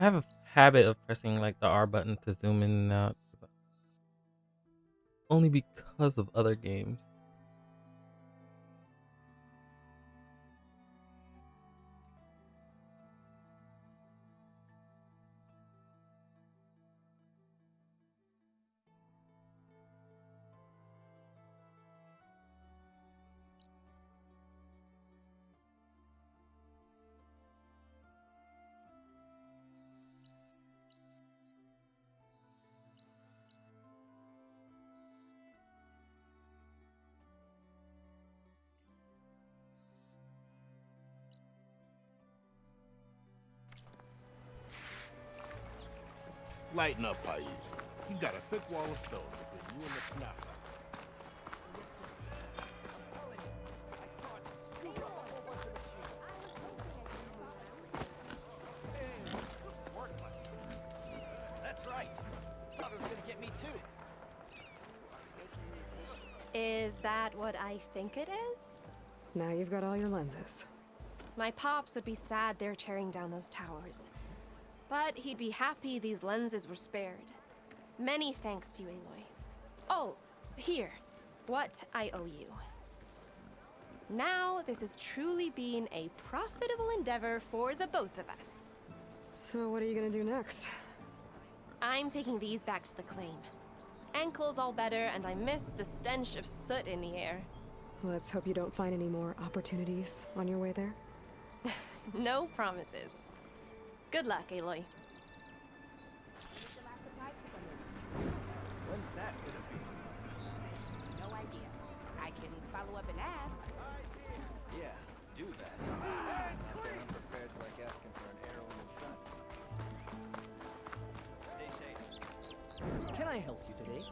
I have a habit of pressing like the R button to zoom in and out, only because of other games. Lighten up, Pais. You got a thick wall of stone between you and the Knafa. That's right. Thought it was gonna get me too. Is that what I think it is? Now you've got all your lenses. My pops would be sad they're tearing down those towers. But he'd be happy these lenses were spared. Many thanks to you, Aloy. Oh, here. What I owe you. Now, this has truly been a profitable endeavor for the both of us. So what are you gonna do next? I'm taking these back to the claim. Ankle's all better, and I miss the stench of soot in the air. Let's hope you don't find any more opportunities on your way there. No promises. Good luck, Aloy. When's that gonna be? No idea. I can follow up and ask. Yeah, do that. They're unprepared like asking for an arrow in the shot. Stay safe. Can I help you today?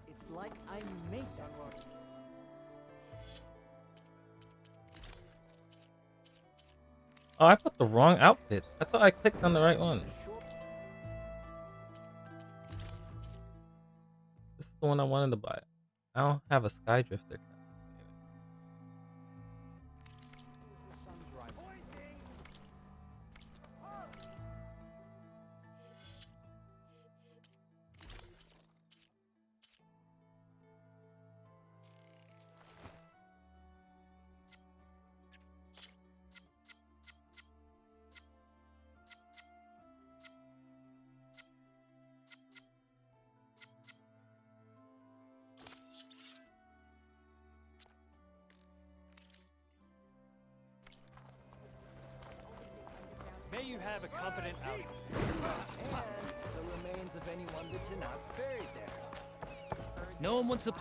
It's like I made that one. Oh, I put the wrong outfit. I thought I clicked on the right one. This is the one I wanted to buy. I don't have a Skydrifter. May you have a competent outing. And the remains of anyone with Tanakh buried there. No one wants to.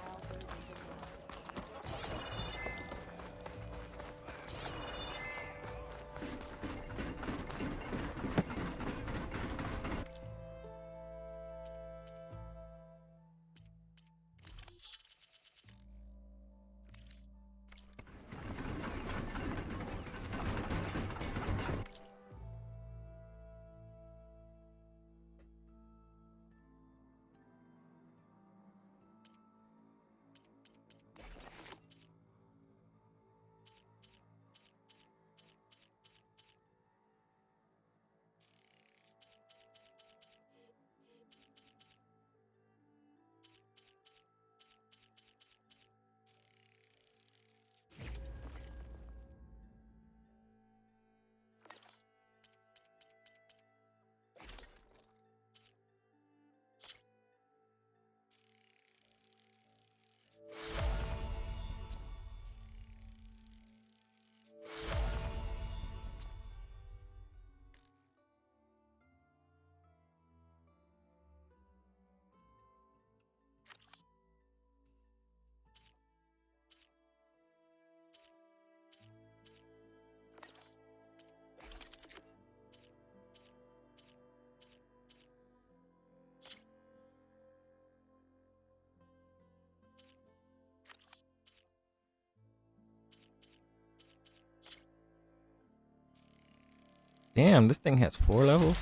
Damn, this thing has 4 levels.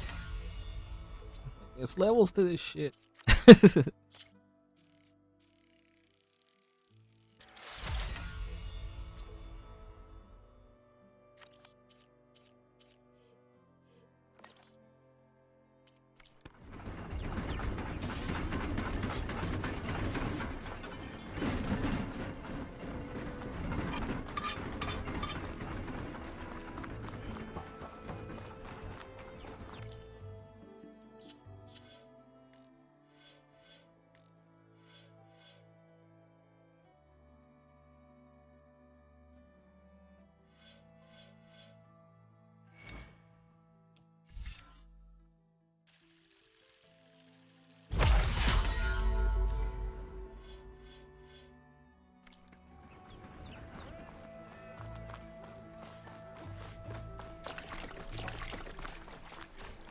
There's levels to this shit.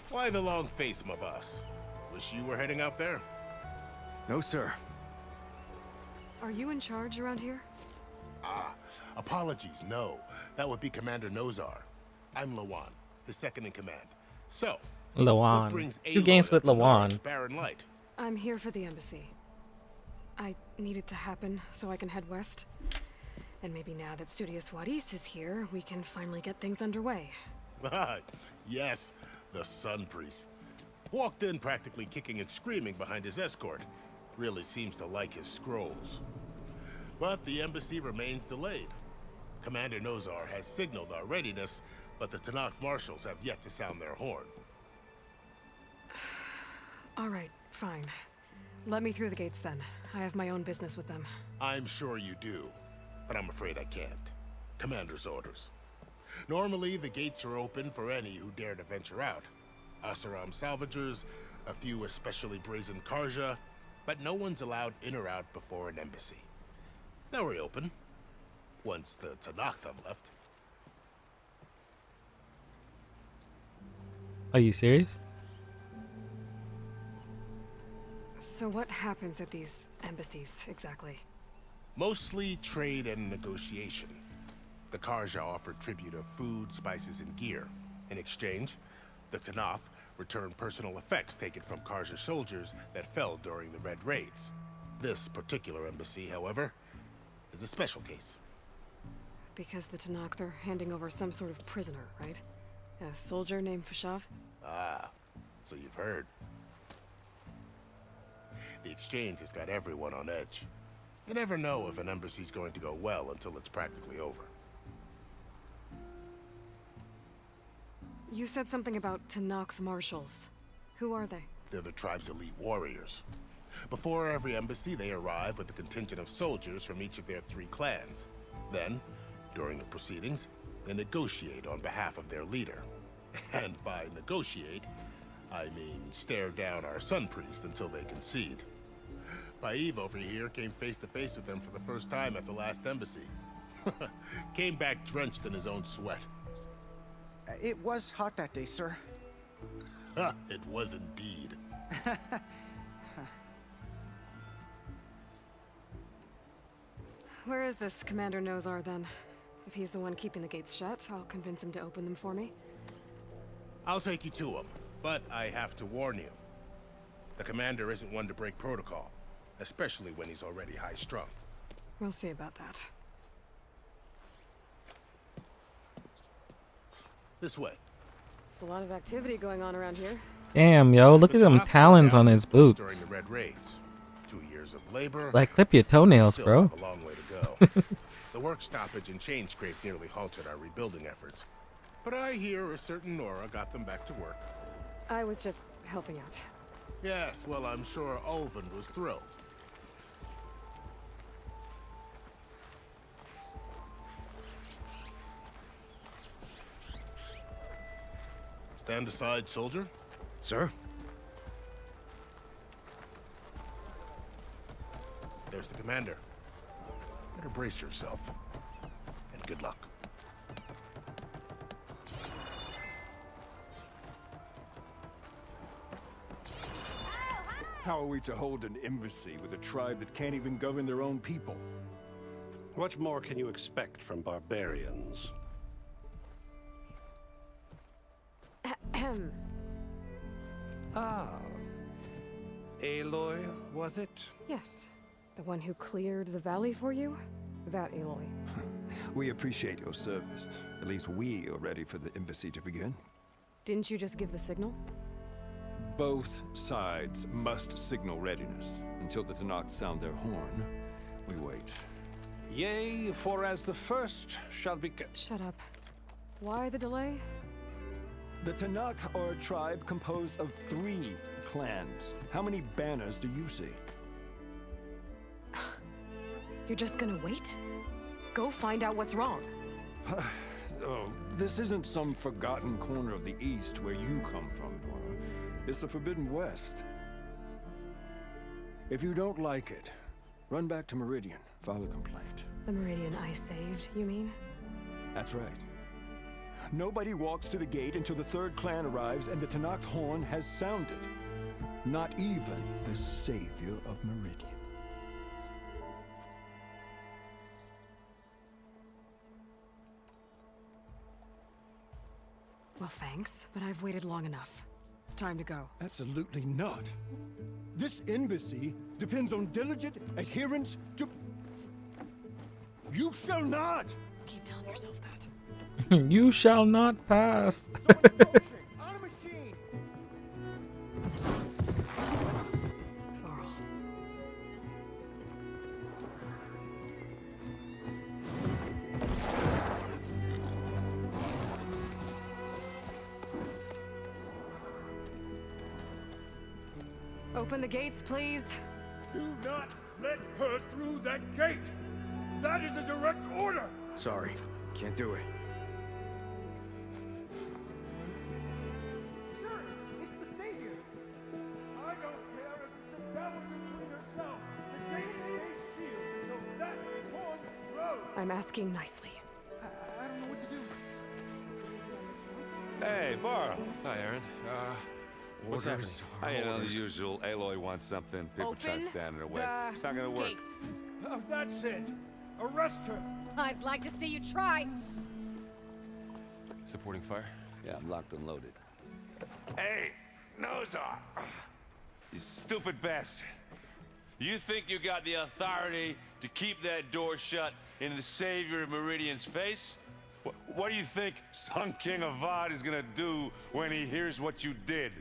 Why the long face, my boss? Wish you were heading out there? No, sir. Are you in charge around here? Ah, apologies, no. That would be Commander Nozar. I'm Lawan, his second in command. So, what Lawan. brings 2 games Aloy with up the Lawan. North, Barren Light? I'm here for the embassy. I need it to happen so I can head west. And maybe now that Studious Wadis is here, we can finally get things underway. Yes, the Sun Priest. Walked in practically kicking and screaming behind his escort. Really seems to like his scrolls. But the embassy remains delayed. Commander Nozar has signaled our readiness, but the Tanakh marshals have yet to sound their horn. All right, fine. Let me through the gates then. I have my own business with them. I'm sure you do, but I'm afraid I can't. Commander's orders. Normally, the gates are open for any who dare to venture out. Asaram salvagers, a few especially brazen Karja, but no one's allowed in or out before an embassy. They'll reopen, once the Tanakh have left. Are you serious? So what happens at these embassies, exactly? Mostly trade and negotiation. The Karja offer tribute of food, spices, and gear. In exchange, the Tanakh return personal effects taken from Karja soldiers that fell during the Red Raids. This particular embassy, however, is a special case. Because the Tanakh, they're handing over some sort of prisoner, right? A soldier named Fashav? Ah, so you've heard. The exchange has got everyone on edge. You never know if an embassy's going to go well until it's practically over. You said something about Tanakh marshals. Who are they? They're the tribe's elite warriors. Before every embassy, they arrive with a contingent of soldiers from each of their 3 clans. Then, during the proceedings, they negotiate on behalf of their leader. And by negotiate, I mean stare down our Sun Priest until they concede. Ps5 over here came face to face with them for the first time at the last embassy. Came back drenched in his own sweat. It was hot that day, sir. It was indeed. Where is this Commander Nozar, then? If he's the one keeping the gates shut, I'll convince him to open them for me. I'll take you to him, but I have to warn you. The commander isn't one to break protocol, especially when he's already high-strung. We'll see about that. This way. There's a lot of activity going on around here. Damn, yo, look at them talons on his During boots. the Red Raids. 2 years of labor. Like, clip your toenails, still bro. have a long way to go. The work stoppage and chain scrape nearly halted our rebuilding efforts. But I hear a certain Nora got them back to work. I was just helping out. Yes, well, I'm sure Ulvin was thrilled. Stand aside, soldier. Sir? There's the commander. Better brace yourself. And good luck. How are we to hold an embassy with a tribe that can't even govern their own people? What more can you expect from barbarians? Ahem. Ah. Aloy, was it? Yes. The one who cleared the valley for you? That Aloy. We appreciate your service. At least we are ready for the embassy to begin. Didn't you just give the signal? Both sides must signal readiness. Until the Tanakh sound their horn, we wait. Yea, for as the first shall be... Shut up. Why the delay? The Tanakh are a tribe composed of 3 clans. How many banners do you see? You're just gonna wait? Go find out what's wrong. Oh, this isn't some forgotten corner of the East where you come from, Nora. It's the Forbidden West. If you don't like it, run back to Meridian, file a complaint. The Meridian I saved, you mean? That's right. Nobody walks to the gate until the 3rd clan arrives and the Tanakh horn has sounded. Not even the savior of Meridian. Well, thanks, but I've waited long enough. It's time to go. Absolutely not. This embassy depends on diligent adherence to... You shall not! Keep telling yourself that. You shall not pass. On a machine! Varl. Open the gates, please. Do not let her through that gate! That is a direct order! Sorry, can't do it. Sir, it's the savior! I don't care if it's the devil between herself. The gate is a shield, so that horn grows! I'm asking nicely. I don't know what to do. Hey, Varl. Hi, Aaron. What's happening? You know, the Orders. usual. Aloy wants something. People try to Open stand in her way. the It's not gonna work. gates. Oh, that's it! Arrest her! I'd like to see you try. Supporting fire? Yeah, I'm locked and loaded. Hey, Nozar! You stupid bastard. You think you got the authority to keep that door shut in the savior of Meridian's face? What do you think Sun King Avad is gonna do when he hears what you did?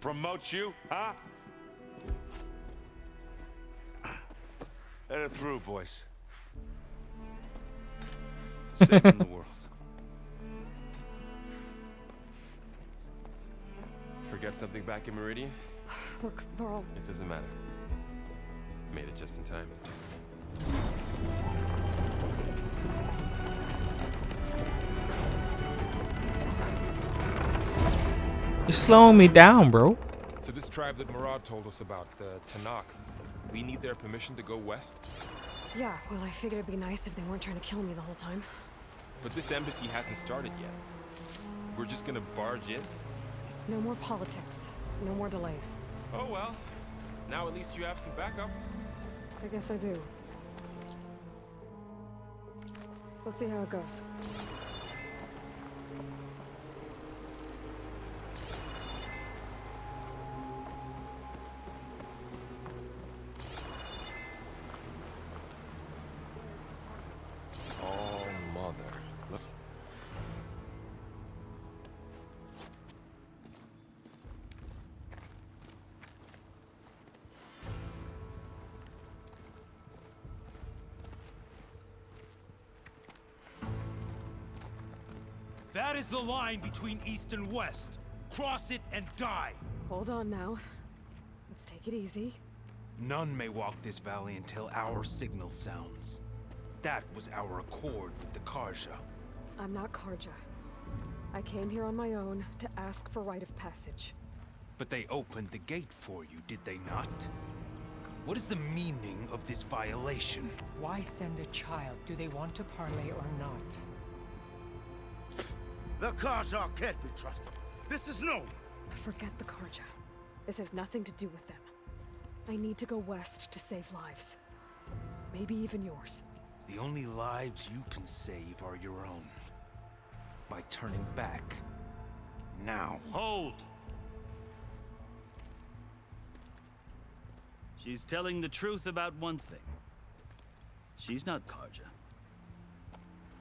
Promote you, huh? Let her through, boys. Saving the world. Forget something back in Meridian? Look, Varl. It doesn't matter. Made it just in time. You're slowing me down, bro. So this tribe that Murad told us about, the Tanakh, we need their permission to go west? Yeah, well, I figured it'd be nice if they weren't trying to kill me the whole time. But this embassy hasn't started yet. We're just gonna barge in? There's no more politics. No more delays. Oh well. Now at least you have some backup. I guess I do. We'll see how it goes. Oh, mother. Look. That is the line between East and West. Cross it and die. Hold on now. Let's take it easy. None may walk this valley until our signal sounds. That was our accord with the Karja. I'm not Karja. I came here on my own to ask for rite of passage. But they opened the gate for you, did they not? What is the meaning of this violation? Why send a child? Do they want to parley or not? The Karja can't be trusted. This is known. Forget the Karja. This has nothing to do with them. I need to go west to save lives. Maybe even yours. The only lives you can save are your own. By turning back. now. Hold! She's telling the truth about one thing. She's not Karja.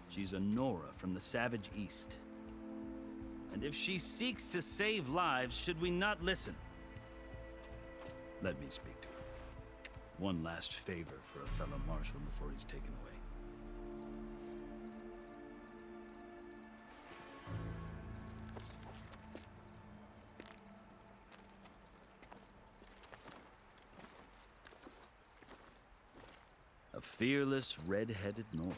She's a Nora from the Savage East. And if she seeks to save lives, should we not listen? Let me speak to her. One last favor for a fellow marshal before he's taken away. A fearless, red-headed Nora.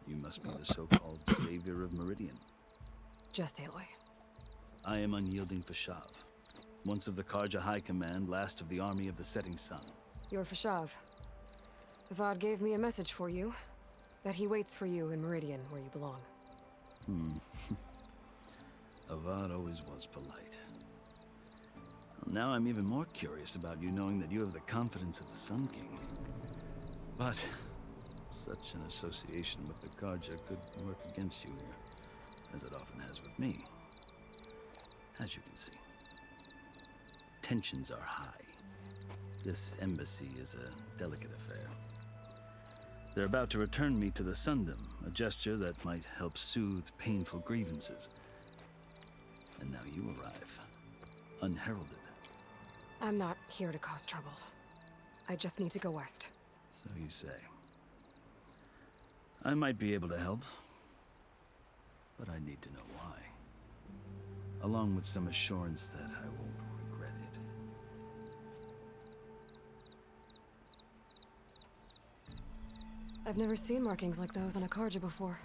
You must be the so-called savior of Meridian. Just Aloy. I am unyielding Ps5, once of the Karja High Command, last of the army of the setting sun. You're Ps5. Avad gave me a message for you. That he waits for you in Meridian, where you belong. Avad always was polite. Well, now I'm even more curious about you knowing that you have the confidence of the Sun King. But such an association with the Karja could work against you here, as it often has with me. As you can see, tensions are high. This embassy is a delicate affair. They're about to return me to the Sundom, a gesture that might help soothe painful grievances. And now you arrive, unheralded. I'm not here to cause trouble. I just need to go west. So you say. I might be able to help, but I need to know why. Along with some assurance that I won't regret it. I've never seen markings like those on a Karja before.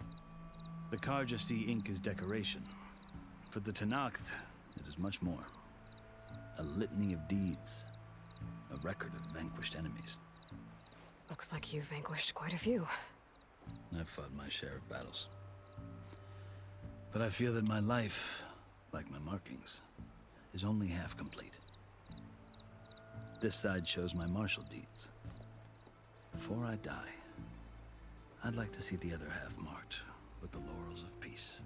The Karja see ink as decoration. For the Tenakth, it is much more. A litany of deeds. A record of vanquished enemies. Looks like you've vanquished quite a few. I've fought my share of battles. But I feel that my life, like my markings, is only half complete. This side shows my martial deeds. Before I die, I'd like to see the other half marked with the laurels of peace.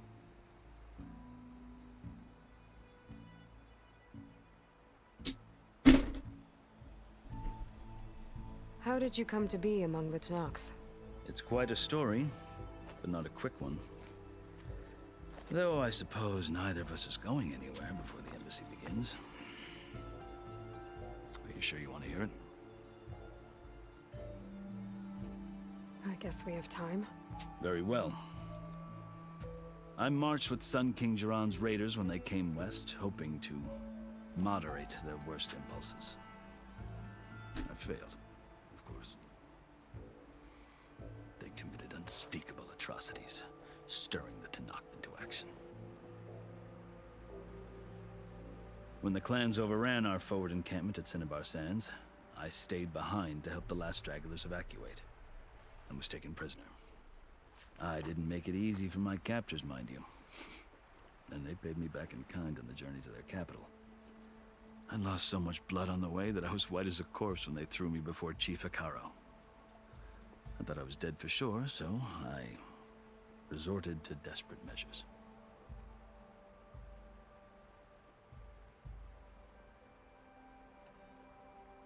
How did you come to be among the Tenakth? It's quite a story, but not a quick one. Though I suppose neither of us is going anywhere before the embassy begins. Are you sure you want to hear it? I guess we have time. Very well. I marched with Sun King Jiran's raiders when they came west, hoping to moderate their worst impulses. I failed, of course. They committed unspeakable atrocities, stirring the Tenakth into action. When the clans overran our forward encampment at Cinnabar Sands, I stayed behind to help the last stragglers evacuate, and was taken prisoner. I didn't make it easy for my captors, mind you. And they paid me back in kind on the journey to their capital. I lost so much blood on the way that I was white as a corpse when they threw me before Chief Hekaro. I thought I was dead for sure, so I resorted to desperate measures.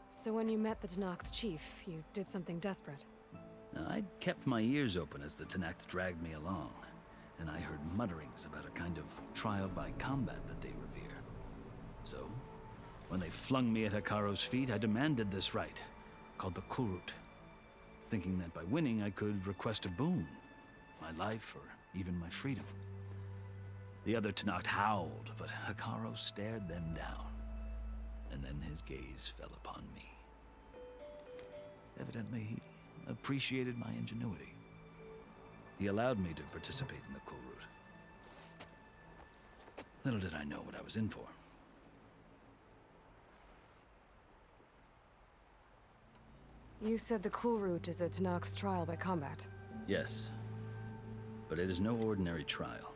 So when you met the Tenakth chief, you did something desperate. Now, I'd kept my ears open as the Tenakth dragged me along, and I heard mutterings about a kind of trial by combat that they revere. So, when they flung me at Hekaro's feet, I demanded this right, called the Kulrut, thinking that by winning I could request a boon, my life or even my freedom. The other Tenakth howled, but Hekaro stared them down, and then his gaze fell upon me. Evidently, he appreciated my ingenuity. He allowed me to participate in the Kulrut. Little did I know what I was in for. You said the Kulrut is a Tenakth trial by combat. Yes, but it is no ordinary trial.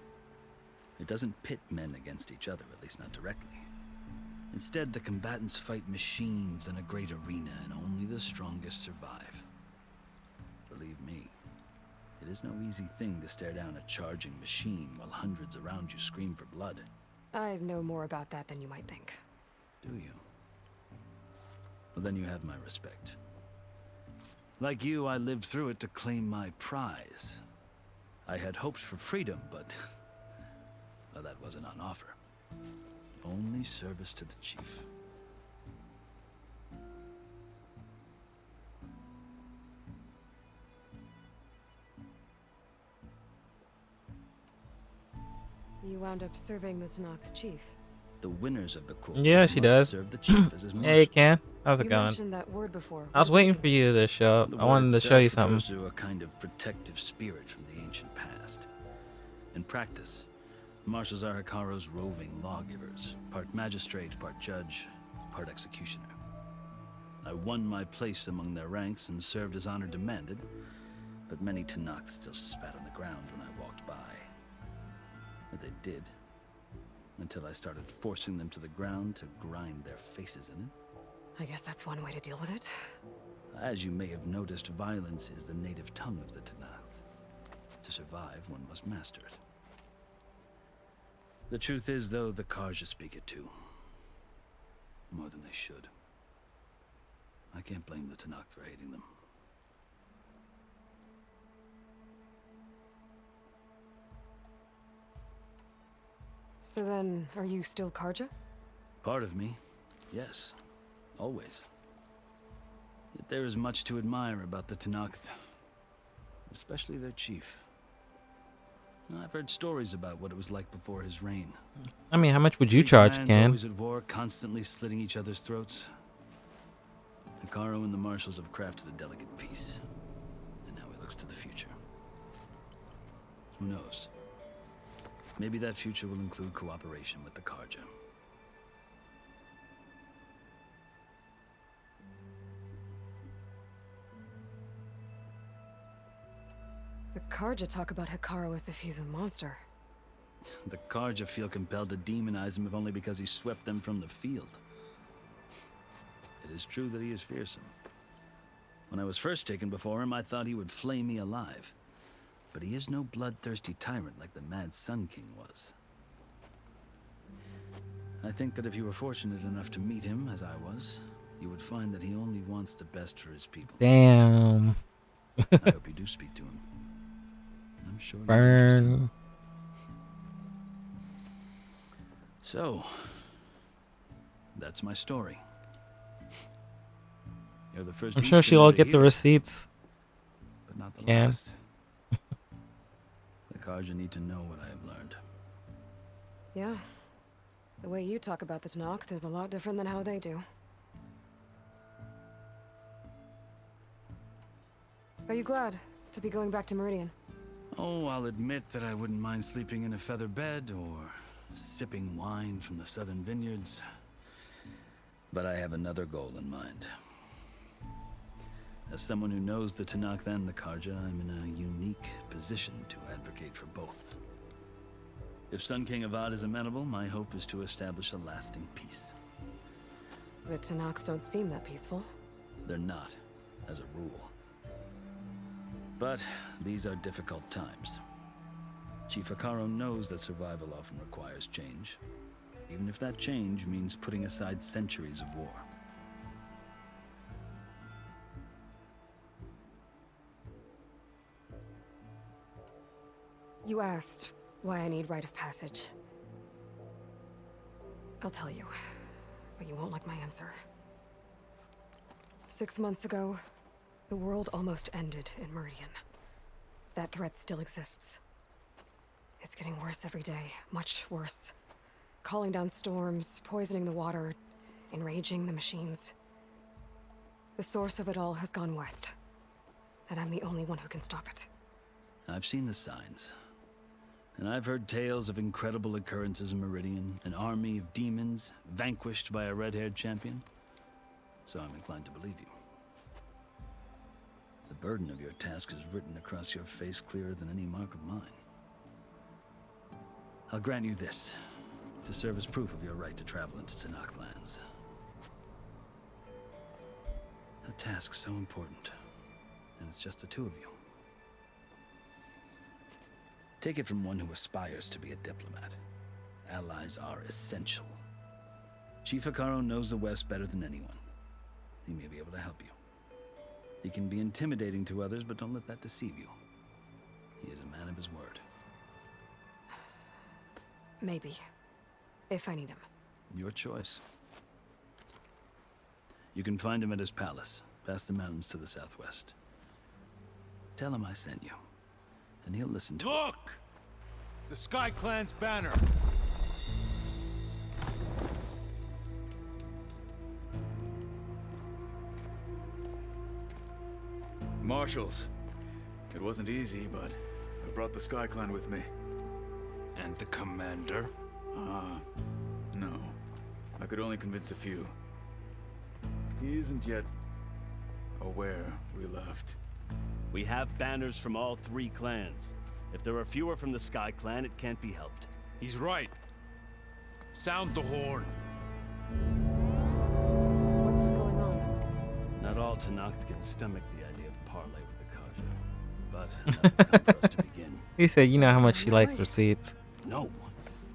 It doesn't pit men against each other, at least not directly. Instead, the combatants fight machines in a great arena, and only the strongest survive. Believe me, It is no easy thing to stare down a charging machine while hundreds around you scream for blood. I know more about that than you might think. Do you? Well, then you have my respect. Like you, I lived through it to claim my prize. I had hopes for freedom, but well, that wasn't on offer. Only service to the chief. You wound up serving the Tanakh chief. The winners of the court Yeah, she must does. serve the chief as his Yeah, you can. How's it You going? mentioned that word before. I was What does it waiting mean? for you to show up. The I word wanted to itself show you refers something. to a kind of protective spirit from the ancient past. In practice, marshals are Hikaru's roving lawgivers, part magistrate, part judge, part executioner. I won my place among their ranks and served as honor demanded, but many Tanakhs still spat on the ground when I walked by. But they did, until I started forcing them to the ground to grind their faces in it. I guess that's one way to deal with it. As you may have noticed, violence is the native tongue of the Tanakh. To survive, one must master it. The truth is, though, the Karja speak it too. More than they should. I can't blame the Tanakh for hating them. So then, are you still Karja? Part of me, yes. Always. Yet there is much to admire about the Tanakh, especially their chief. I've heard stories about what it was like before his reign. I mean, how much would you Three charge, clans Ken? always at war, constantly slitting each other's throats. Hikaru and the marshals have crafted a delicate peace, and now he looks to the future. Who knows? Maybe that future will include cooperation with the Karja. The Karja talk about Hikaru as if he's a monster. The Karja feel compelled to demonize him if only because he swept them from the field. It is true that he is fearsome. When I was first taken before him, I thought he would flay me alive. But he is no bloodthirsty tyrant like the Mad Sun King was. I think that if you were fortunate enough to meet him, as I was, you would find that he only wants the best for his people. Damn. I hope you do speak to him. I'm sure you're interested. Burn. So, that's my story. You're the first I'm sure Easterner she'll to get the hear it, receipts. but not the Can. last. The Karja need to know what I have learned. Yeah. The way you talk about the Tanakh is a lot different than how they do. Are you glad to be going back to Meridian? Oh, I'll admit that I wouldn't mind sleeping in a feather bed or sipping wine from the southern vineyards. But I have another goal in mind. As someone who knows the Tanakh and the Karja, I'm in a unique position to advocate for both. If Sun King Avad is amenable, my hope is to establish a lasting peace. The Tanakh don't seem that peaceful. They're not, as a rule. But these are difficult times. Chief Hikaru knows that survival often requires change, even if that change means putting aside centuries of war. You asked why I need rite of passage. I'll tell you, but you won't like my answer. 6 months ago, the world almost ended in Meridian. That threat still exists. It's getting worse every day, much worse. Calling down storms, poisoning the water, enraging the machines. The source of it all has gone west, and I'm the only one who can stop it. I've seen the signs. And I've heard tales of incredible occurrences in Meridian, an army of demons vanquished by a red-haired champion. So I'm inclined to believe you. The burden of your task is written across your face clearer than any mark of mine. I'll grant you this, to serve as proof of your right to travel into Tanakh lands. A task so important, and it's just the two of you. Take it from one who aspires to be a diplomat. Allies are essential. Chief Hikaru knows the West better than anyone. He may be able to help you. He can be intimidating to others, but don't let that deceive you. He is a man of his word. Maybe. If I need him. Your choice. You can find him at his palace, past the mountains to the southwest. Tell him I sent you, and he'll listen to Look! The Sky Clan's banner. Marshals. It wasn't easy, but I brought the Sky Clan with me. And the commander? No. I could only convince a few. He isn't yet aware we left. We have banners from all 3 clans. If there are fewer from the Sky Clan, it can't be helped. He's right. Sound the horn. What's going on? Not all Tenakth can stomach the idea of parley with the Karja, but enough has come for us to begin. He said, you know how much she likes receipts. No,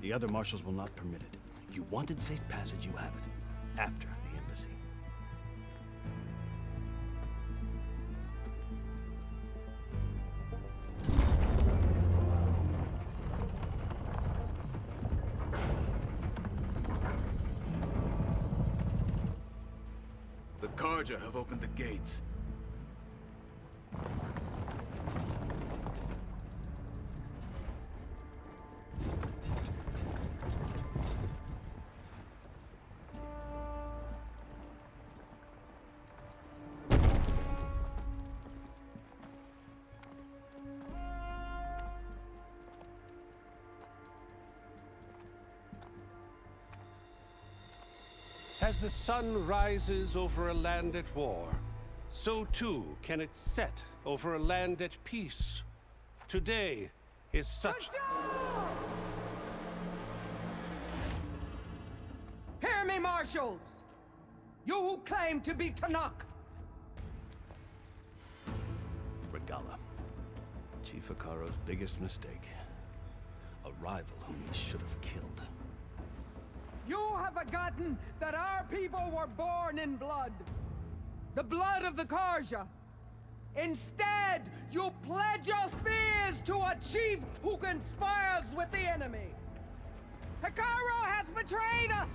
the other marshals will not permit it. You wanted safe passage, you have it. After the embassy. The Karja have opened the gates. As the sun rises over a land at war, so too can it set over a land at peace. Today is such... Hear me, marshals! You who claim to be Tenakth! Regalla. Chief Hikaru's biggest mistake. A rival whom he should have killed. You have forgotten that our people were born in blood. The blood of the Karja. Instead, you pledge your spears to a chief who conspires with the enemy. Hikaru has betrayed us!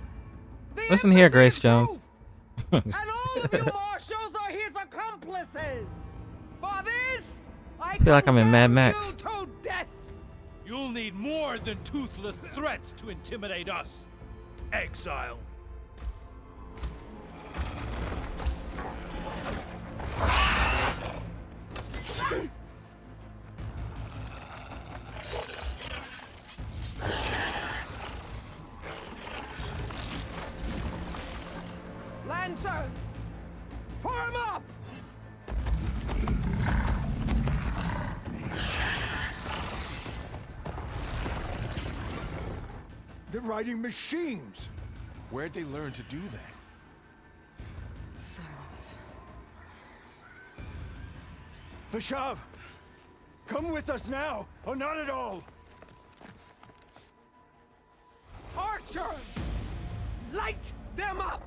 The Listen here, Grace embassy Jones. proof, and all of you marshals are his accomplices! For this, I feel like I'm in Mad condemn Max. you to death! You'll need more than toothless threats to intimidate us. Exile. Lancers! Form up! They're riding machines. Where'd they learn to do that? Silence. Vashav, come with us now, or not at all. Archers! Light them up!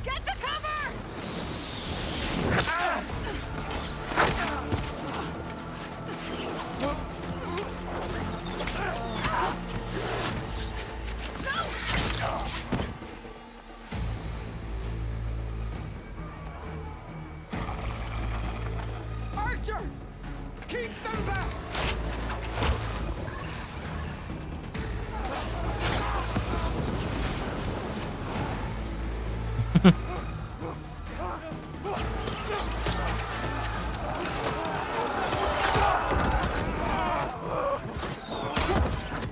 Get to cover! Archers! Keep them back!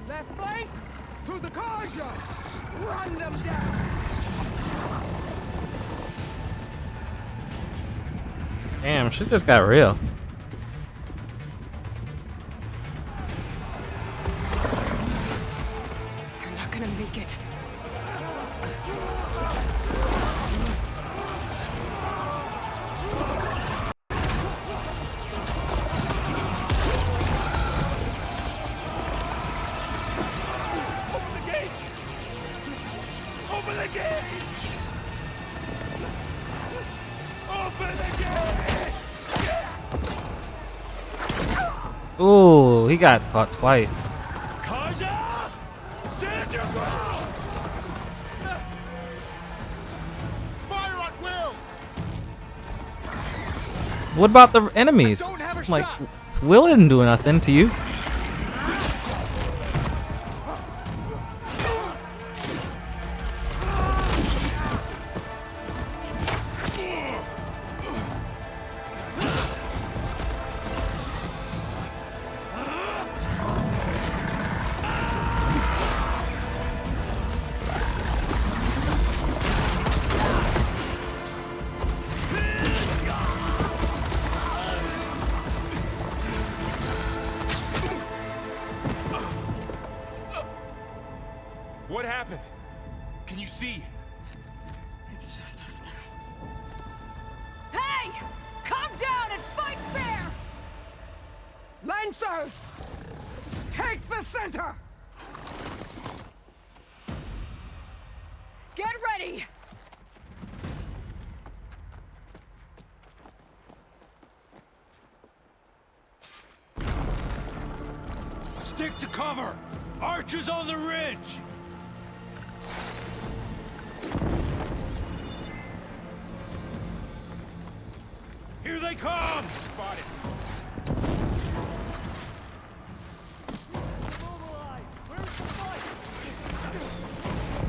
Left flank to the Karja! Run them down! Damn, shit just got real. They're not gonna make it. Ooh, he got caught twice. Karja! Stand your ground! Fire at will! What about the enemies? Like, Will didn't do nothing to you. What happened? Can you see? It's just us now. Hey! Calm down and fight fair! Lancers! Take the center! Get ready! Stick to cover! Archers on the ridge! Here they come! Spotted.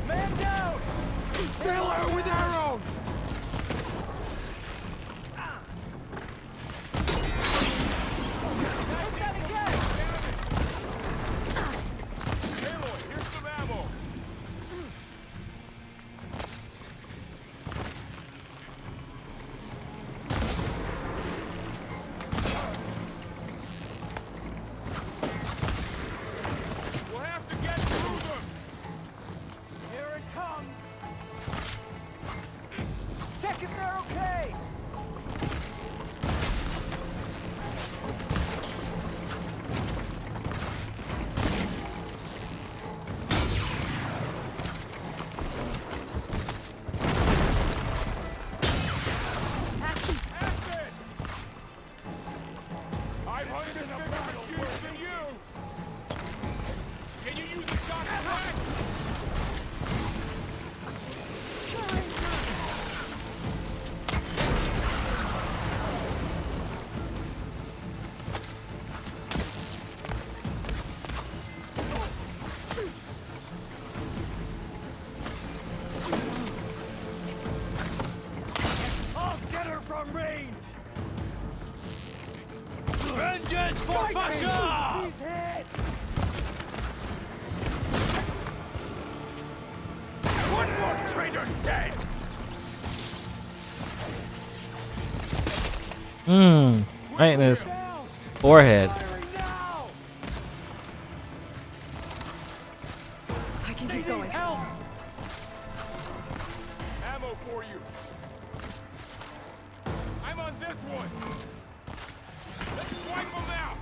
Man down! Fill her with arrows! Aloy, here's some ammo. We'll have to get through them. Here it comes! Check if they're okay! Acid! 500 is bigger machines than you. Can you use a shock attack? I'll get her from range! Vengeance for Fasha! He's hit! One more traitor dead! Right in his forehead. I can keep going. Ammo for you. I'm on this one. Let's wipe them out.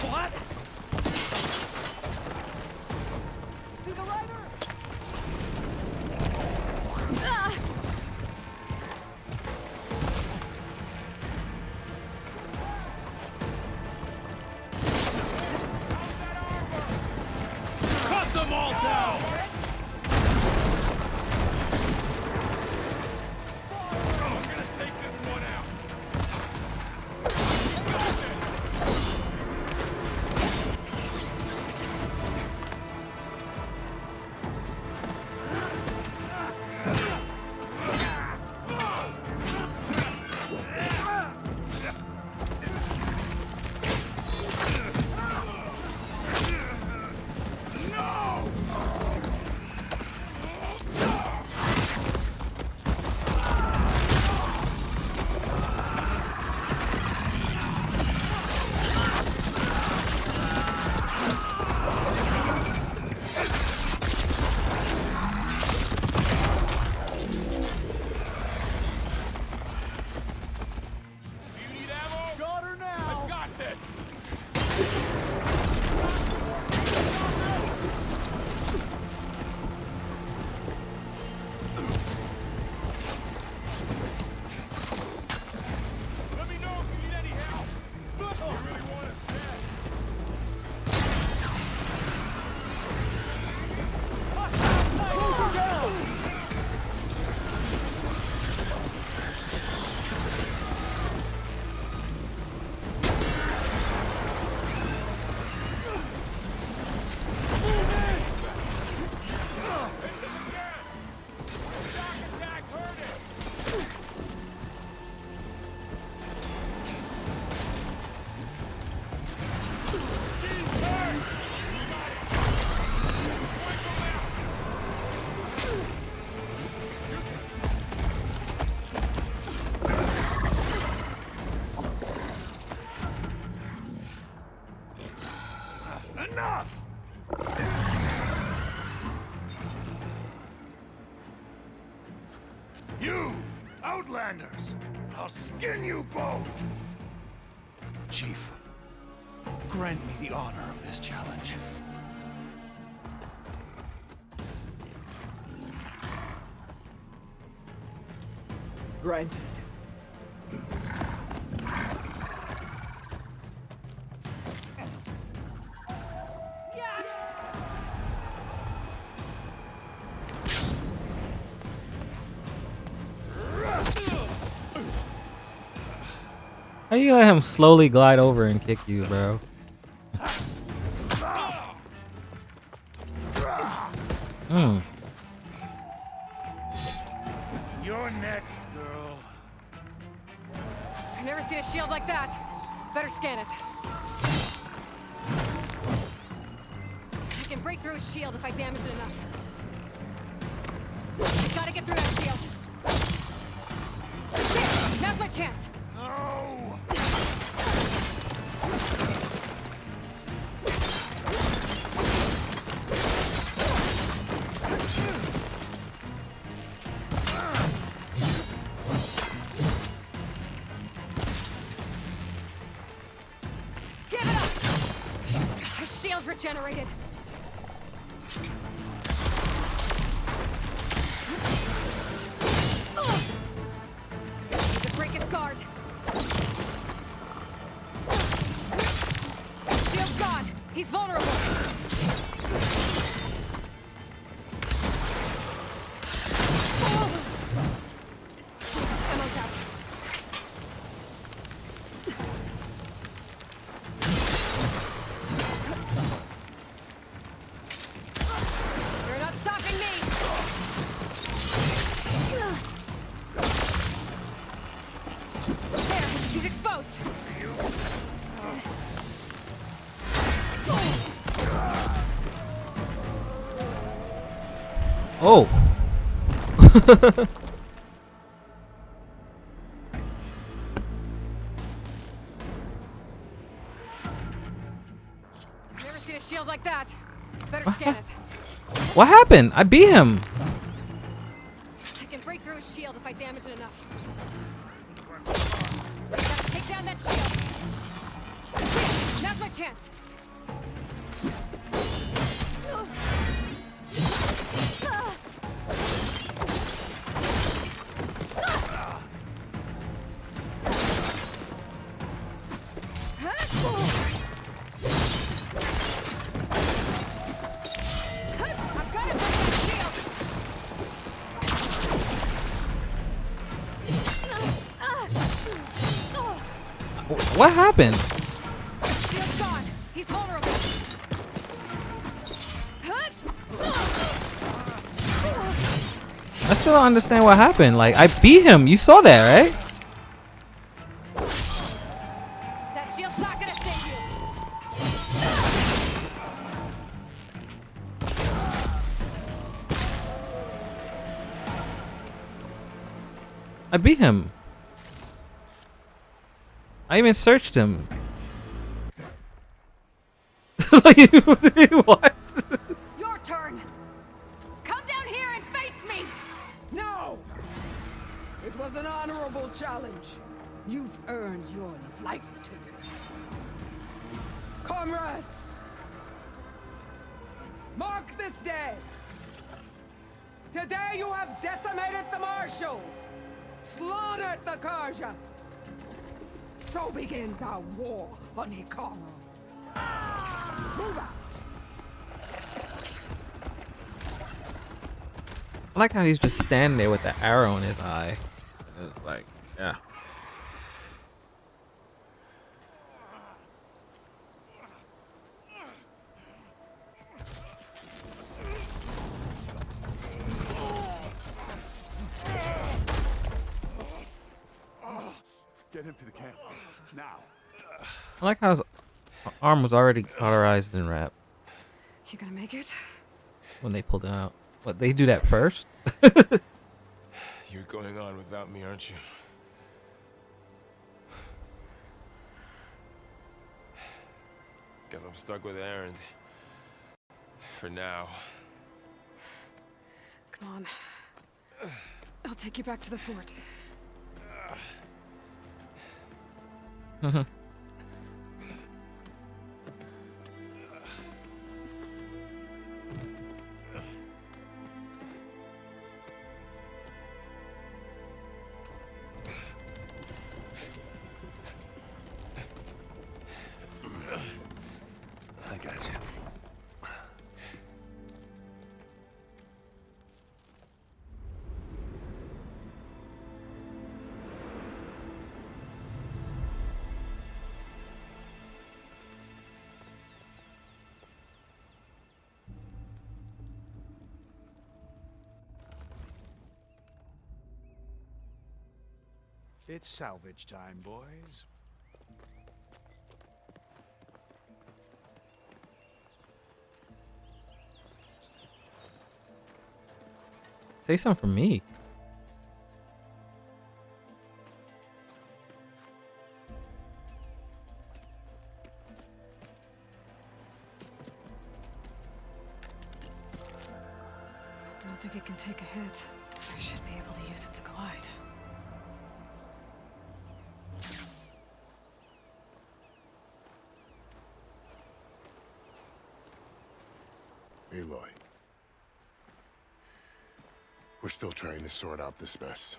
What? See the rider? Cut them all down! You, Outlanders! I'll skin you both! Chief, grant me the honor of this challenge. Granted. How you let him slowly glide over and kick you, bro? Hmm. You're next, girl. I've never seen a shield like that. Better scan it. I can break through a shield if I damage it enough. Gotta get through that shield. There, now's my chance. No! Give it up! My shield's regenerated. Need to break his guard. Shield's gone. He's vulnerable. Ammo's out. You're not stopping me! There, he's exposed. Oh. Never seen a shield like that. Better scan it. What happened? I beat him. I can break through a shield if I damage it enough. Gotta take down that shield. Now's my chance. I've got to break that shield. What happened? Shield's gone. He's vulnerable. I still don't understand what happened. Like, I beat him. You saw that, right? That shield's not gonna save you. I beat him. I even searched him. Like, what? Your turn. Come down here and face me. No! It was an honorable challenge. You've earned your life today. Comrades! Mark this day! Today you have decimated the marshals, slaughtered the Karja. So begins our war on Hikaru. Move out! I like how he's just standing there with the arrow in his eye. It's like, yeah. Get him to the camp. Now. I like how his arm was already cauterized and wrapped You gonna make it? when they pulled him out. What, they do that first? You're going on without me, aren't you? Guess I'm stuck with Aaron. For now. Come on. I'll take you back to the fort. I got you. It's salvage time, boys. Say something for me. I don't think it can take a hit. I should be able to use it to glide. Aloy. We're still trying to sort out this mess.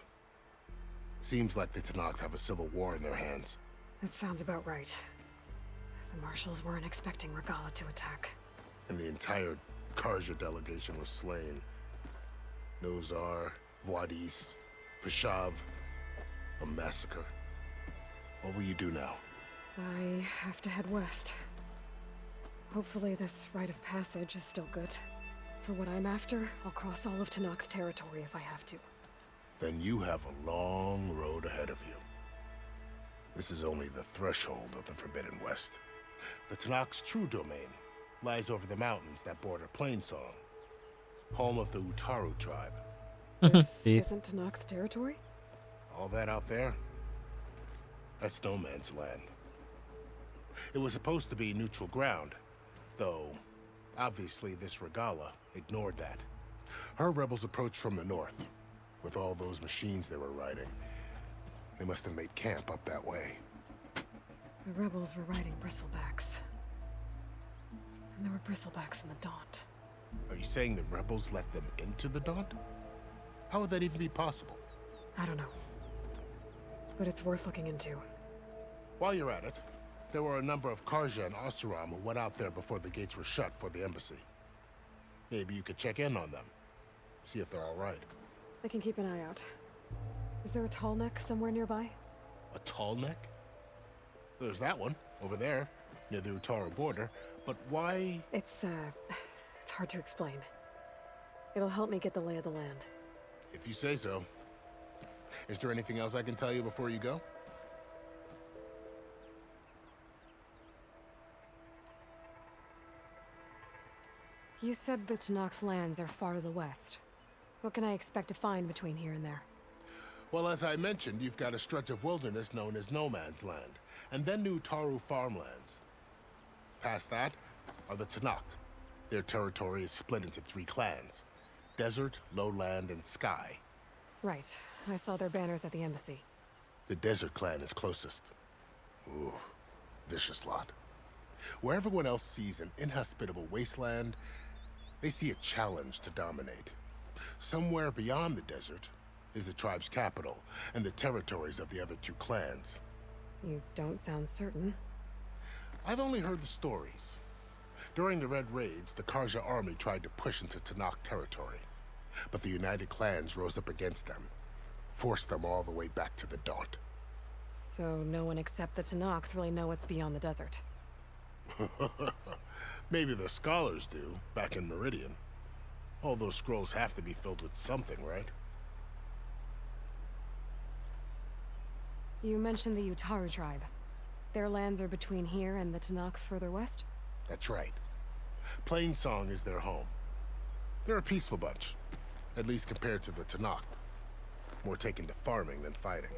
Seems like the Tenakth have a civil war in their hands. That sounds about right. The marshals weren't expecting Regalla to attack. And the entire Karja delegation was slain. Nozar, Voidis, Vashav. A massacre. What will you do now? I have to head west. Hopefully this rite of passage is still good. For what I'm after, I'll cross all of Tenakth territory if I have to. Then you have a long road ahead of you. This is only the threshold of the Forbidden West. The Tenakth's true domain lies over the mountains that border Plainsong, home of the Utaru tribe. This isn't Tenakth territory? All that out there, that's no man's land. It was supposed to be neutral ground, though obviously this Regalla ignored that. Her rebels approached from the north. With all those machines they were riding, they must have made camp up that way. The rebels were riding bristlebacks. And there were bristlebacks in the Daunt. Are you saying the rebels let them into the Daunt? How would that even be possible? I don't know. But it's worth looking into. While you're at it, there were a number of Karja and Oseram who went out there before the gates were shut for the embassy. Maybe you could check in on them. See if they're all right. I can keep an eye out. Is there a tall neck somewhere nearby? A tall neck? There's that one, over there, near the Utaru border. But why? It's hard to explain. It'll help me get the lay of the land. If you say so. Is there anything else I can tell you before you go? You said the Tenakth lands are far to the west. What can I expect to find between here and there? Well, as I mentioned, you've got a stretch of wilderness known as No Man's Land, and then new Utaru farmlands. Past that are the Tenakth. Their territory is split into 3 clans: Desert, Lowland, and Sky. Right. I saw their banners at the embassy. The Desert clan is closest. Ooh, vicious lot. Where everyone else sees an inhospitable wasteland, they see a challenge to dominate. Somewhere beyond the desert is the tribe's capital and the territories of the other 2 clans. You don't sound certain. I've only heard the stories. During the Red Raids, the Karja army tried to push into Tenakth territory, but the United Clans rose up against them, forced them all the way back to the Daunt. So no one except the Tenakth really know what's beyond the desert. Maybe the scholars do, back in Meridian. All those scrolls have to be filled with something, right? You mentioned the Utaru tribe. Their lands are between here and the Tenakth further west? That's right. Plainsong is their home. They're a peaceful bunch, at least compared to the Tenakth. More taken to farming than fighting.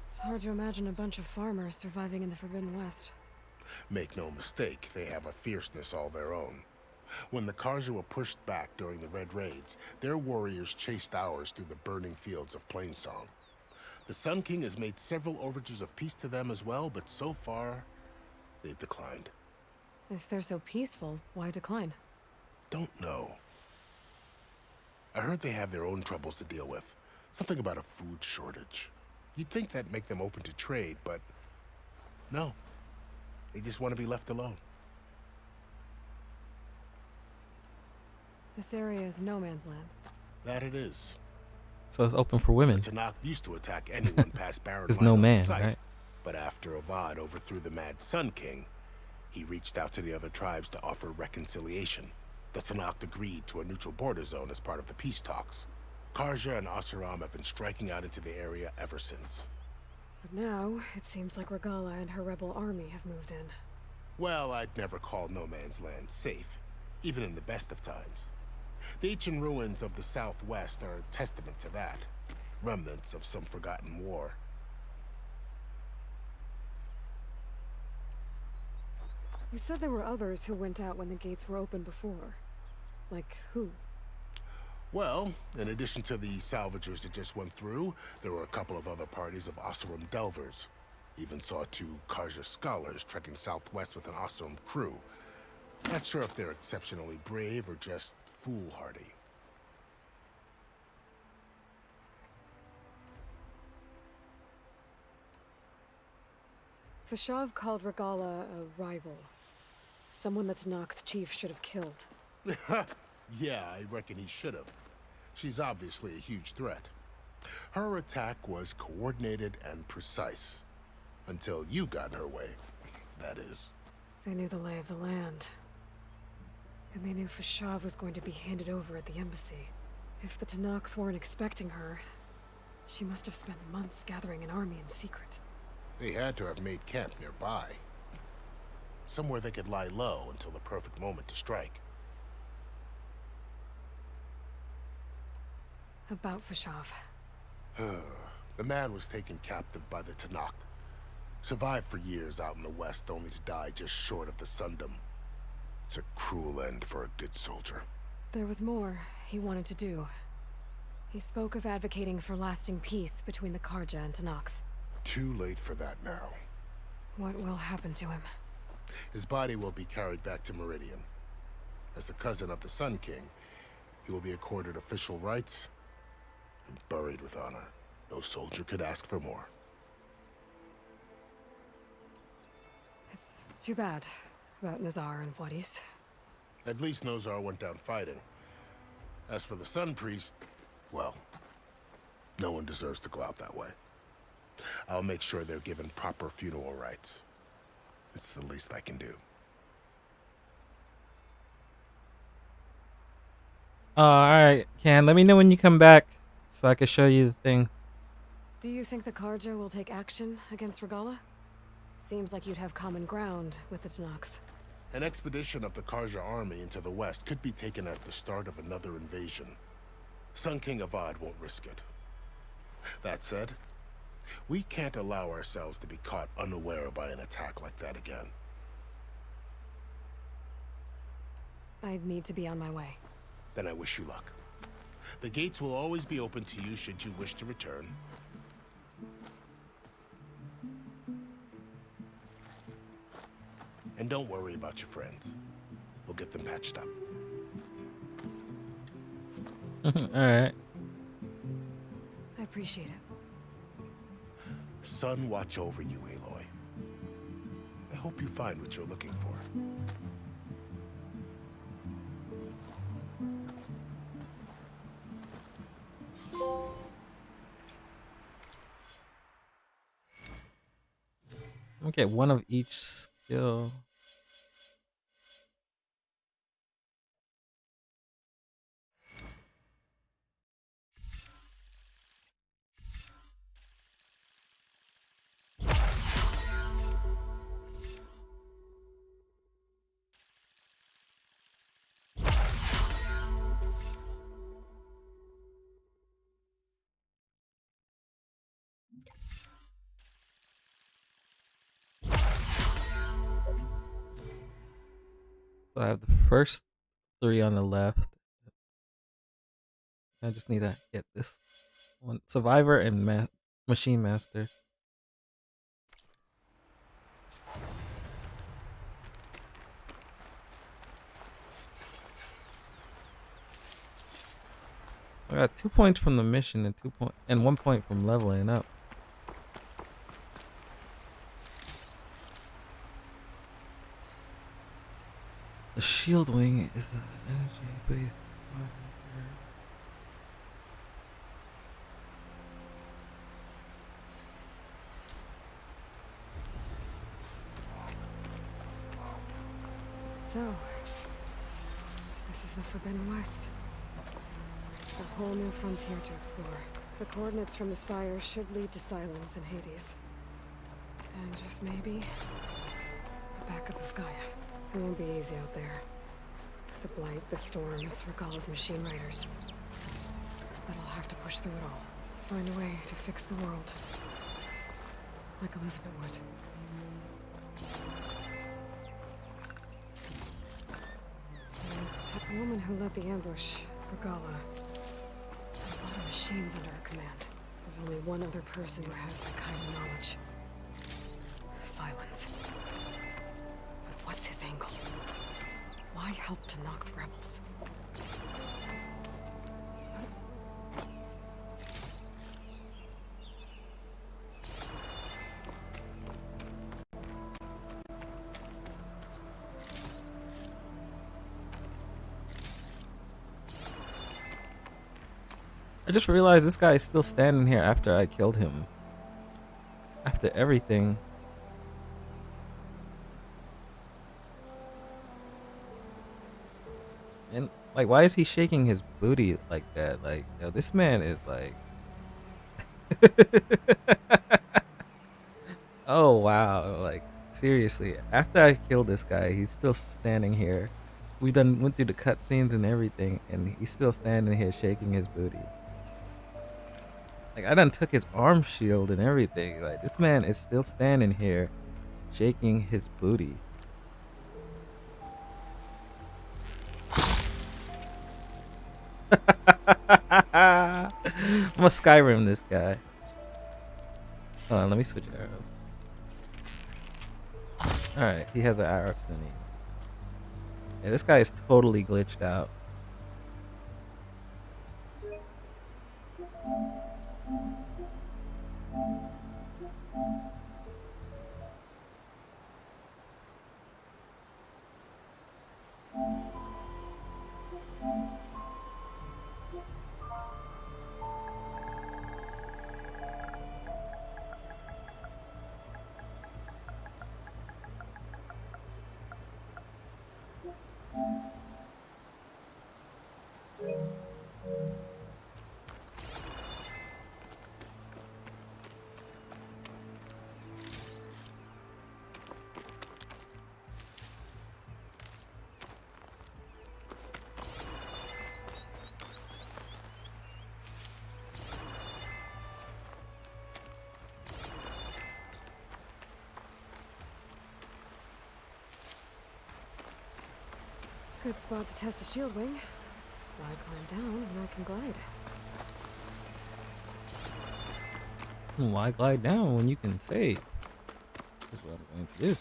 It's hard to imagine a bunch of farmers surviving in the Forbidden West. Make no mistake, they have a fierceness all their own. When the Karja were pushed back during the Red Raids, their warriors chased ours through the burning fields of Plainsong. The Sun King has made several overtures of peace to them as well, but so far, they've declined. If they're so peaceful, why decline? Don't know. I heard they have their own troubles to deal with. Something about a food shortage. You'd think that'd make them open to trade, but no. They just want to be left alone. This area is no man's land. That it is. So it's open for women. The Tanakh used to attack anyone past Baron There's no man, sight, right? But after Avad overthrew the Mad Sun King, he reached out to the other tribes to offer reconciliation. The Tanakh agreed to a neutral border zone as part of the peace talks. Karja and Asuram have been striking out into the area ever since. But now, it seems like Regalla and her rebel army have moved in. Well, I'd never call no man's land safe, even in the best of times. The ancient ruins of the Southwest are a testament to that. Remnants of some forgotten war. You said there were others who went out when the gates were open before. Like who? Well, in addition to the salvagers that just went through, there were a couple of other parties of Oseram delvers. Even saw 2 Karja scholars trekking southwest with an Oseram crew. Not sure if they're exceptionally brave or just foolhardy. Fashav called Regalla a rival. Someone that Tanakh chief should have killed. Yeah, I reckon he should have. She's obviously a huge threat. Her attack was coordinated and precise. Until you got in her way, that is. They knew the lay of the land. And they knew Fashav was going to be handed over at the embassy. If the Tanakh weren't expecting her, she must have spent months gathering an army in secret. They had to have made camp nearby. Somewhere they could lie low until the perfect moment to strike. About Fashav. The man was taken captive by the Tanakh. Survived for years out in the west, only to die just short of the Sundom. It's a cruel end for a good soldier. There was more he wanted to do. He spoke of advocating for lasting peace between the Karja and Tanakh. Too late for that now. What will happen to him? His body will be carried back to Meridian. As a cousin of the Sun King, he will be accorded official rights and buried with honor. No soldier could ask for more. It's too bad about Nazar and Wadis. At least Nozar went down fighting. As for the Sun Priest, well, no one deserves to go out that way. I'll make sure they're given proper funeral rites. It's the least I can do. Alright, Can, let me know when you come back so I can show you the thing. Do you think the Karja will take action against Regalla? Seems like you'd have common ground with the Tanakh. An expedition of the Karja army into the west could be taken as the start of another invasion. Sun King Avad won't risk it. That said, we can't allow ourselves to be caught unaware by an attack like that again. I'd need to be on my way. Then I wish you luck. The gates will always be open to you should you wish to return. And don't worry about your friends. We'll get them patched up. Alright. I appreciate it. Sun watch over you, Aloy. I hope you find what you're looking for. Okay, one of each skill. So I have the first 3 on the left. I just need to get this one. Survivor and Machine Master. I got 2 points from the mission and 1 point from leveling up. The shield wing is an energy based. So, this is the Forbidden West. A whole new frontier to explore. The coordinates from the spire should lead to Silence and Hades. And just maybe, a backup of Gaia. It won't be easy out there. The Blight, the Storms, Regalla's machine riders. But I'll have to push through it all. Find a way to fix the world. Like Elizabeth would. The woman who led the ambush, Regalla, had a lot of machines under her command. There's only one other person who has that kind of knowledge. Silence. But what's his angle? Why help to knock the rebels? I just realized this guy is still standing here after I killed him. After everything. And like, why is he shaking his booty like that? Like, yo, this man is like oh wow, like seriously, after I killed this guy, he's still standing here. We went through the cutscenes and everything, and he's still standing here shaking his booty. Like, I done took his arm shield and everything. Like, this man is still standing here shaking his booty. I'm gonna Skyrim this guy. Hold on, let me switch arrows. Alright, he has an arrow to the knee. Yeah, this guy is totally glitched out. Good spot to test the shield wing. Why climb down when I can glide? Why glide down when you can save? That's what I'm going to do.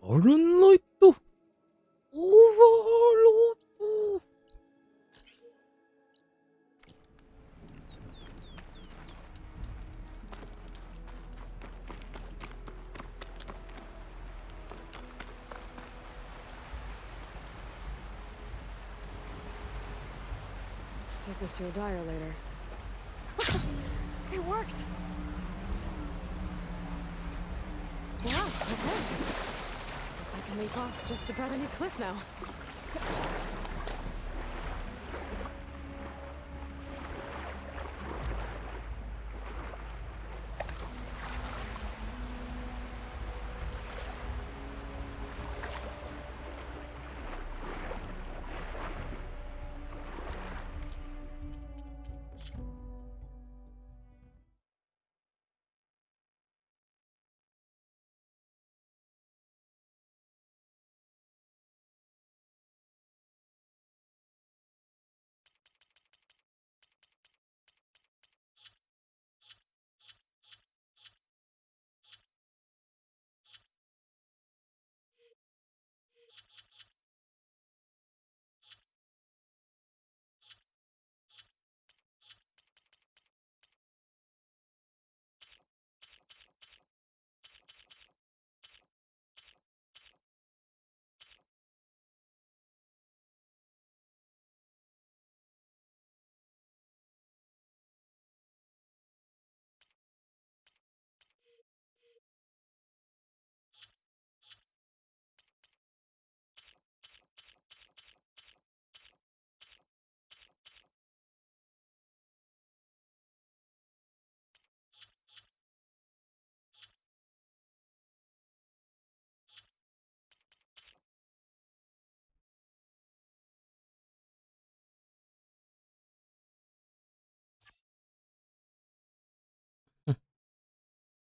Overload. Take this to a dyer later. It worked! Wow, okay. Guess I can leap off just about any cliff now.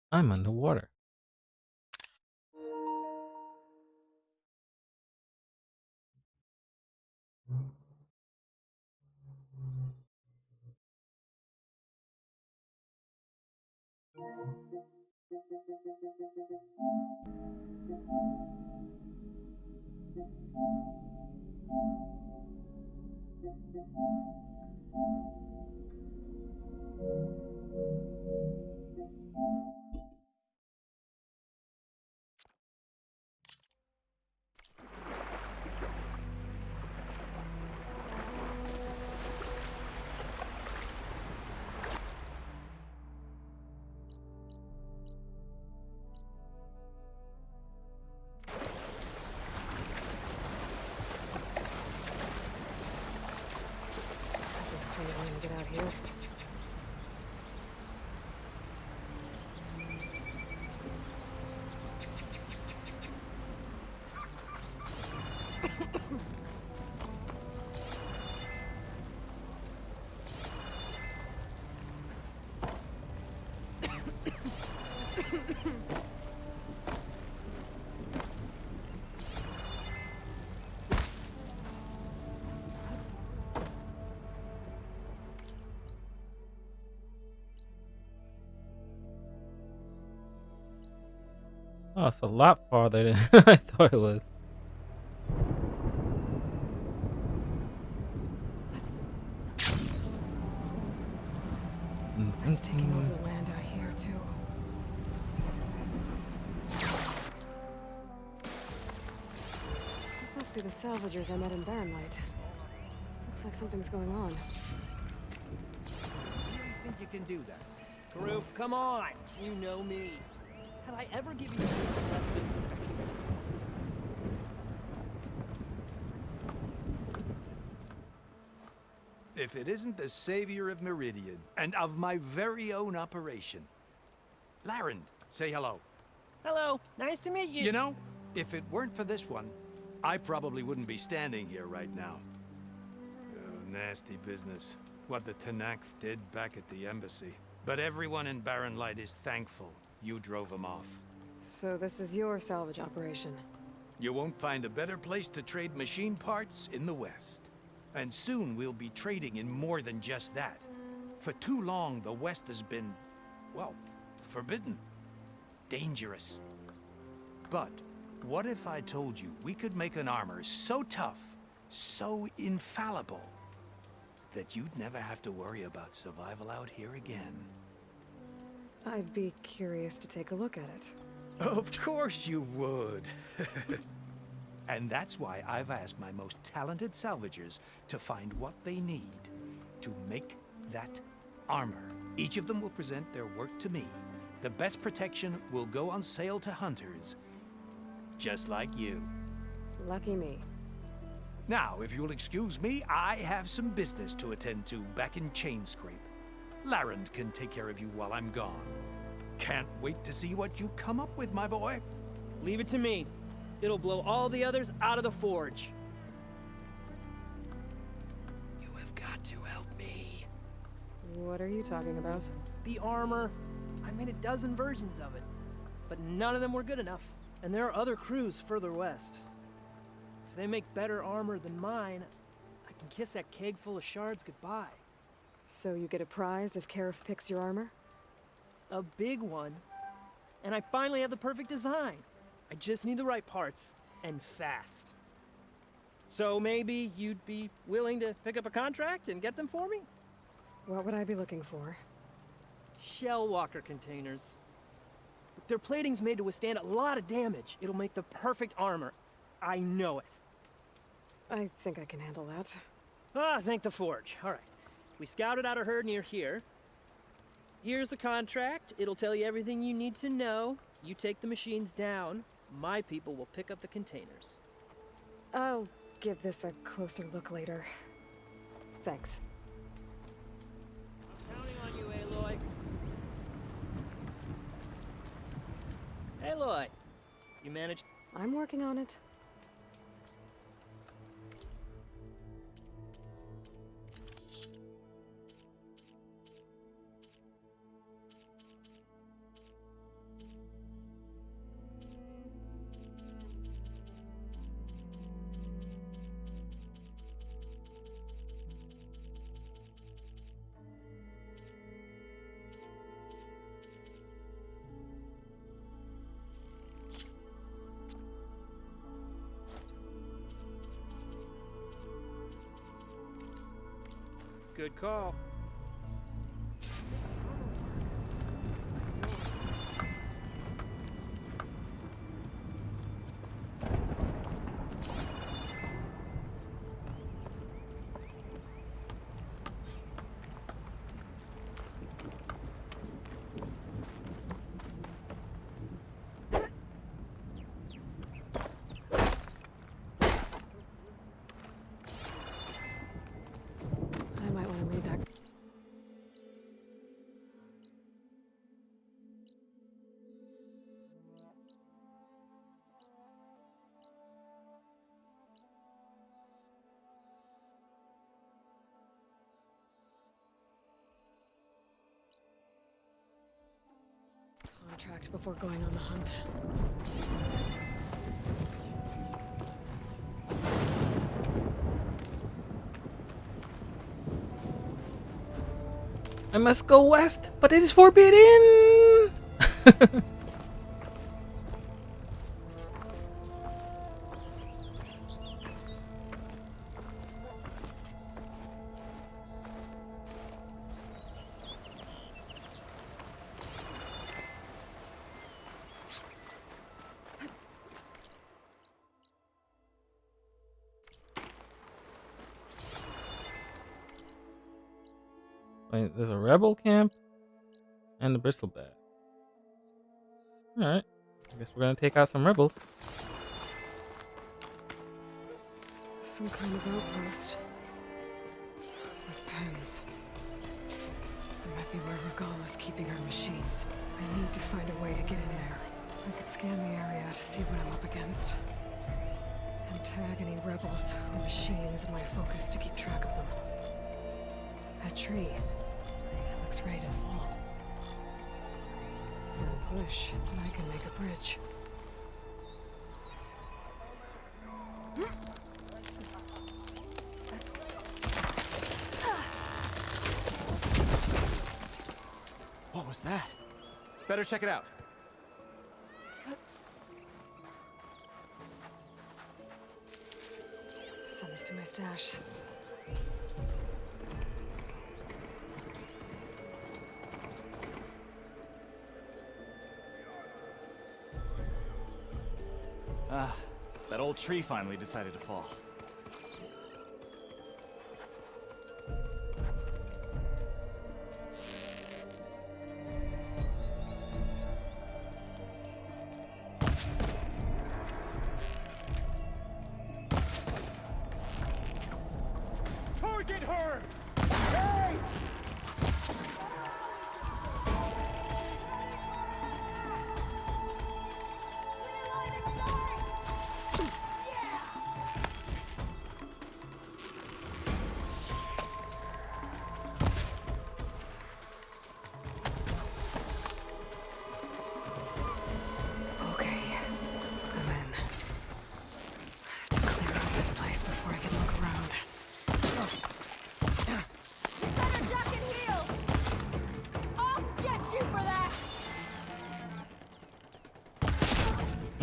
I'm underwater. This is crazy to get out here. Oh, it's a lot farther than I thought it was. It's taking over the land out here, too. This must be the salvagers I met in Barrenlight. Looks like something's going on. You think you can do that? Karoof, come on! You know me. Have I ever given you anything less than perfection? If it isn't the savior of Meridian, and of my very own operation. Laren, say hello. Hello, nice to meet you. You know, if it weren't for this one, I probably wouldn't be standing here right now. Oh, nasty business. What the Tenakth did back at the embassy. But everyone in Barrenlight is thankful you drove them off. So this is your salvage operation? You won't find a better place to trade machine parts in the West. And soon we'll be trading in more than just that. For too long, the West has been, well, forbidden. Dangerous. But what if I told you we could make an armor so tough, so infallible, that you'd never have to worry about survival out here again? I'd be curious to take a look at it. Of course you would. And that's why I've asked my most talented salvagers to find what they need to make that armor. Each of them will present their work to me. The best protection will go on sale to hunters, just like you. Lucky me. Now, if you'll excuse me, I have some business to attend to back in Chainscrape. Larend can take care of you while I'm gone. Can't wait to see what you come up with, my boy. Leave it to me. It'll blow all the others out of the forge. You have got to help me. What are you talking about? The armor. I made a dozen versions of it, but none of them were good enough. And there are other crews further west. If they make better armor than mine, I can kiss that keg full of shards goodbye. So you get a prize if Karif picks your armor? A big one. And I finally have the perfect design. I just need the right parts, and fast. So maybe you'd be willing to pick up a contract and get them for me? What would I be looking for? Shell walker containers. Their plating's made to withstand a lot of damage. It'll make the perfect armor. I know it. I think I can handle that. Ah, thank the forge. All right. We scouted out a herd near here. Here's the contract. It'll tell you everything you need to know. You take the machines down. My people will pick up the containers. I'll give this a closer look later. Thanks. Counting on you, Aloy. Aloy, you managed? I'm working on it. Good call. I might want to read that. Contract before going on the hunt. I must go west, but it is forbidden! Wait, there's a rebel camp and the Bristol bat. Alright. I guess we're gonna take out some rebels. Some kind of outpost. With pens. It might be where Regalla's keeping her machines. I need to find a way to get in there. I could scan the area to see what I'm up against. And tag any rebels or machines in my focus to keep track of them. That tree. It looks ready to fall. And push, and I can make a bridge. What was that? Better check it out. Send this to my stash. Ah, that old tree finally decided to fall.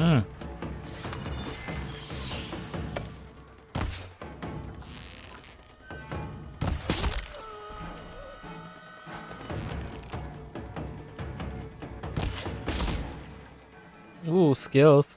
Mm. Ooh, skills.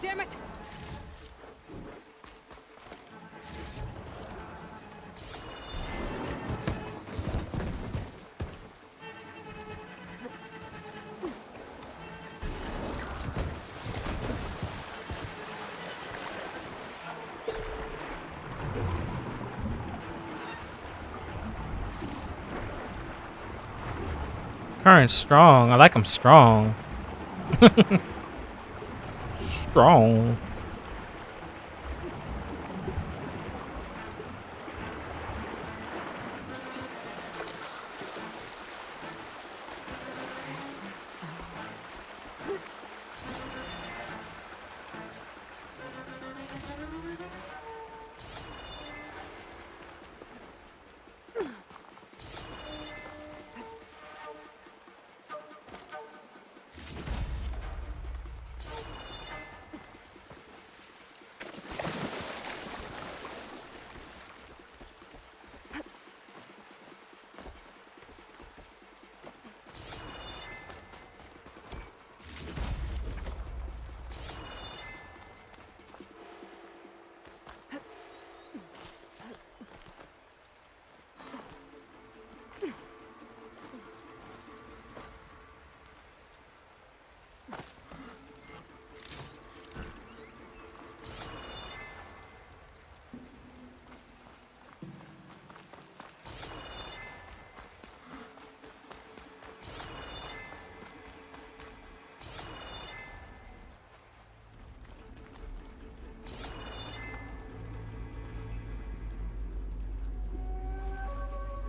Damn it! Current's strong. I like him strong. Strong.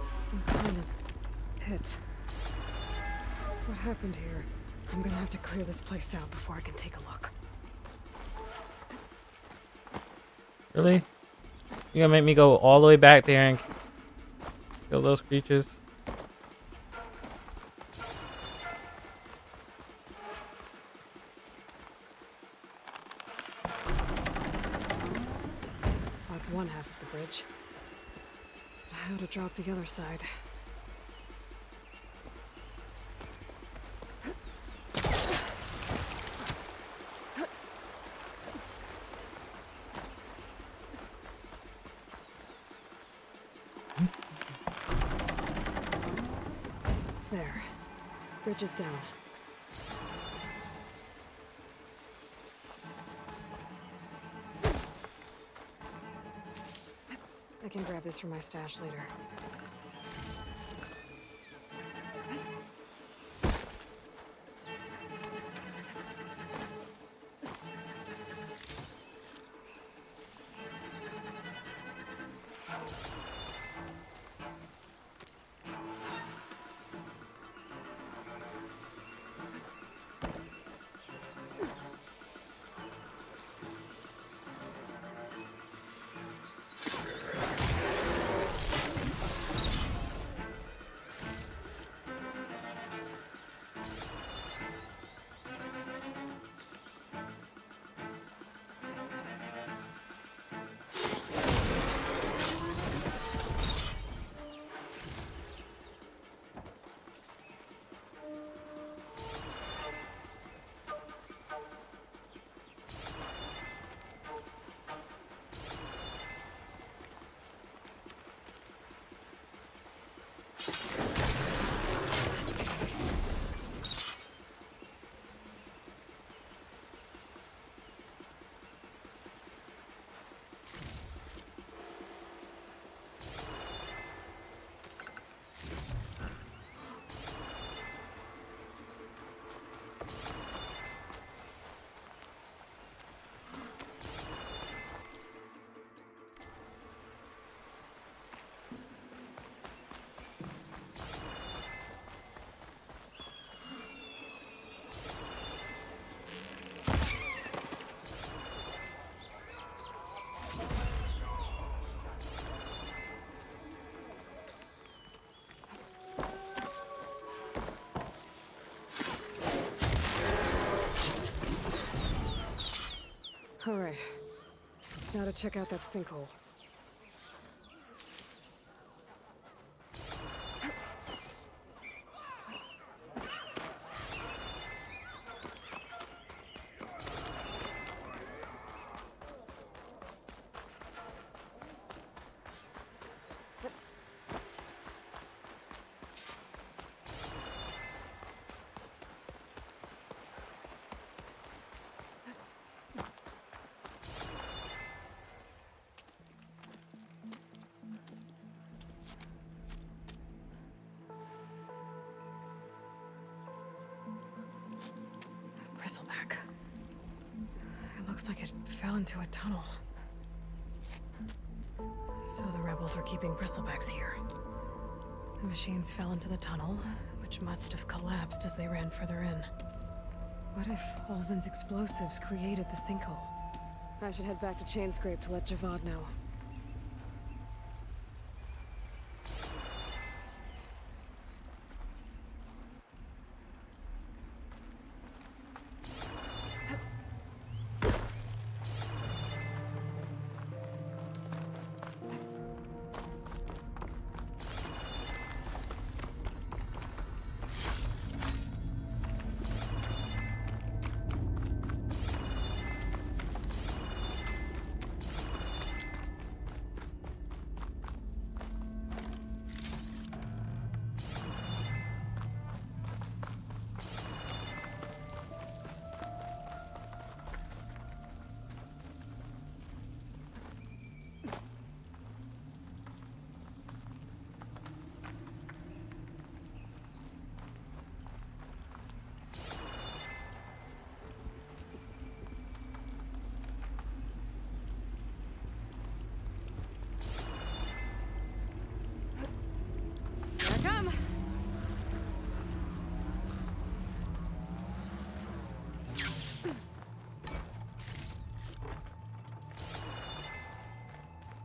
Some kind of pit. What happened here? I'm gonna have to clear this place out before I can take a look. Really? You gonna make me go all the way back there and kill those creatures? That's one half of the bridge. How to drop the other side? There. Bridge is down. I can grab this for my stash later. Alright. Now to check out that sinkhole. Bristleback. It looks like it fell into a tunnel. So the rebels were keeping bristlebacks here. The machines fell into the tunnel, which must have collapsed as they ran further in. What if Ulvin's explosives created the sinkhole? I should head back to Chainscrape to let Javad know.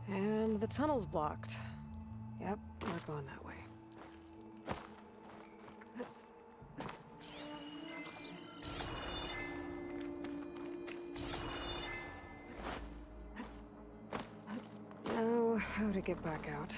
And the tunnel's blocked. Yep, not going that way. Now, how to get back out?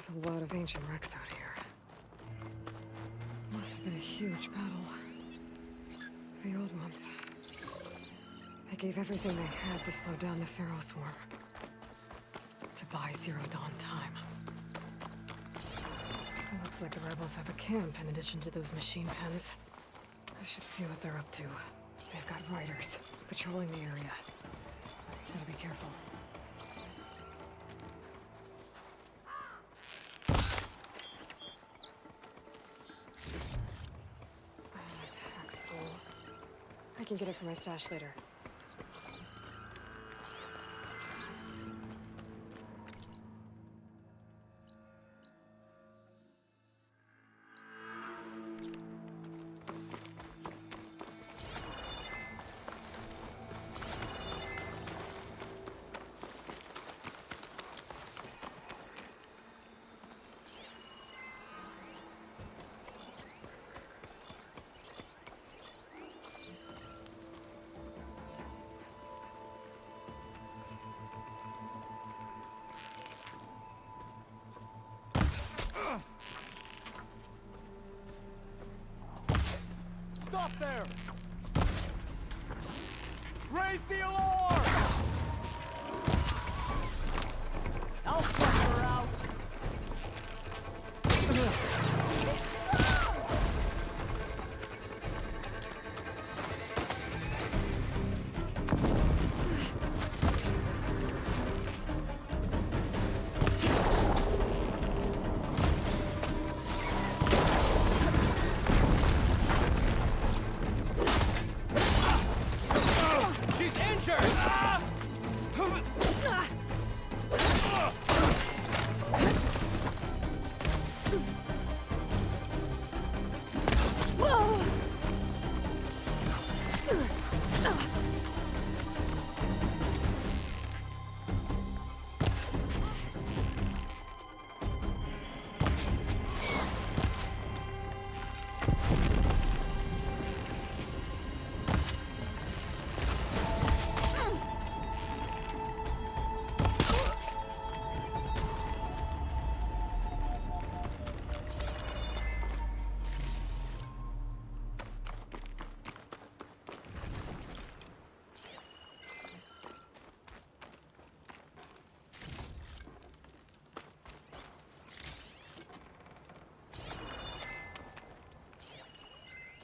There's a lot of ancient wrecks out here. Must have been a huge battle. The old ones. They gave everything they had to slow down the Pharaoh swarm. To buy Zero Dawn time. It looks like the rebels have a camp in addition to those machine pens. I should see what they're up to. They've got riders patrolling the area. Gotta be careful. Pack's full. I can get it from my stash later. there! Raise the alarm! I'll flush her out! She's injured!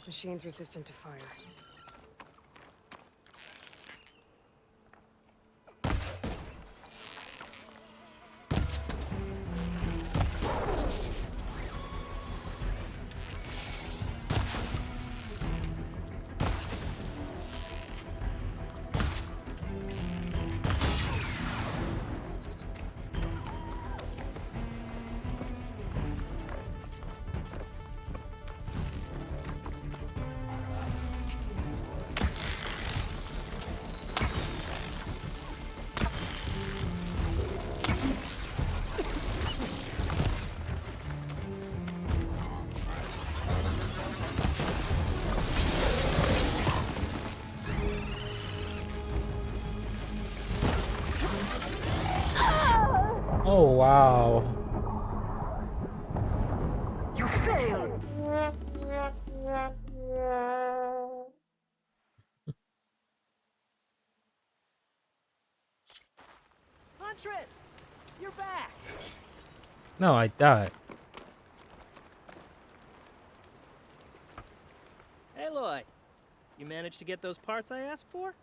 Machine's resistant to fire. Oh wow. You failed! Huntress! You're back! No, I died. Aloy! You managed to get those parts I asked for?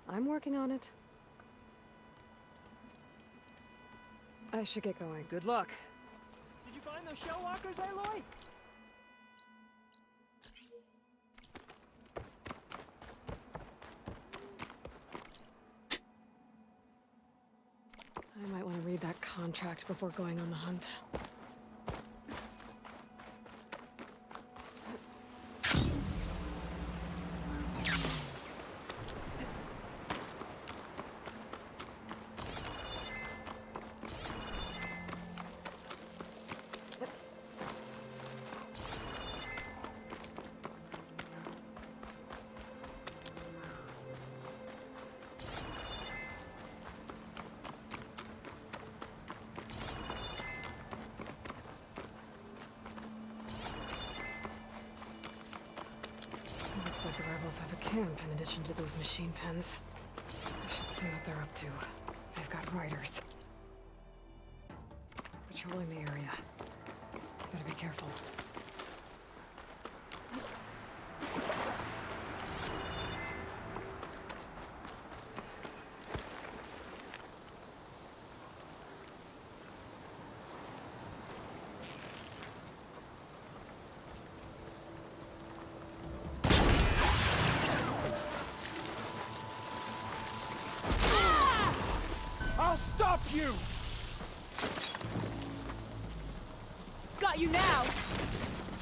I'm working on it. I should get going. Good luck. Did you find those shell walkers, Aloy? I might want to read that contract before going on the hunt. Looks like the rebels have a camp in addition to those machine pens. I should see what they're up to. They've got riders. Patrolling the area. Better be careful. I'll stop you! Got you now!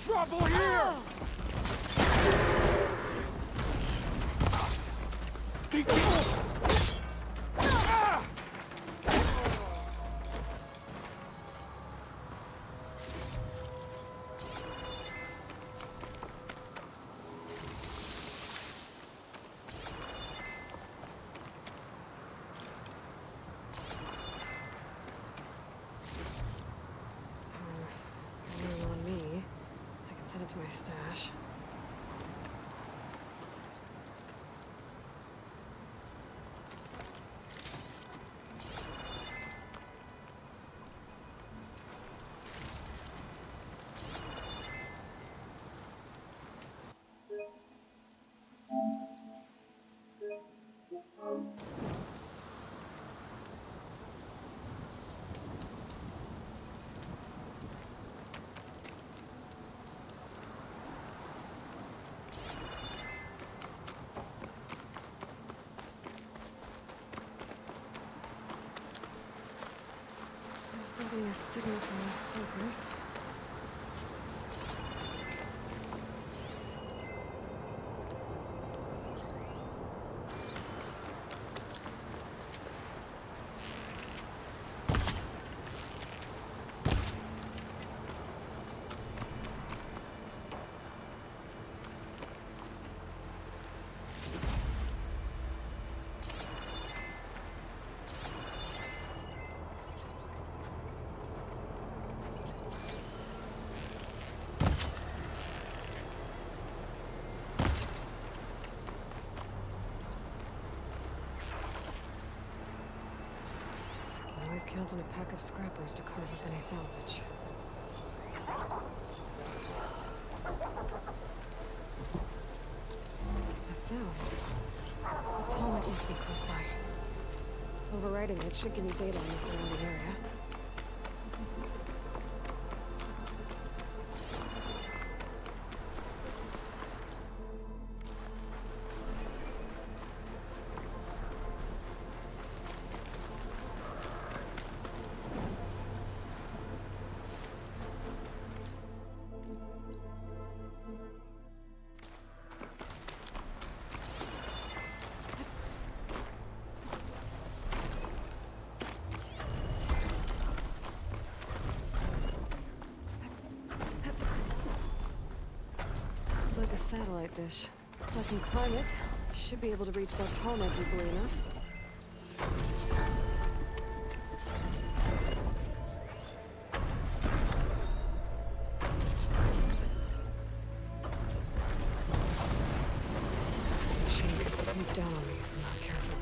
Trouble here! On me. I can send it to my stash. Getting a signal from my focus. Always count on a pack of scrappers to cart with any salvage. That sound. The tunnel must be close by. Overriding it should give me data on the surrounding area. Like a satellite dish. If I can climb it, I should be able to reach that tall neck easily enough. The machine could swoop down on me if I'm not careful.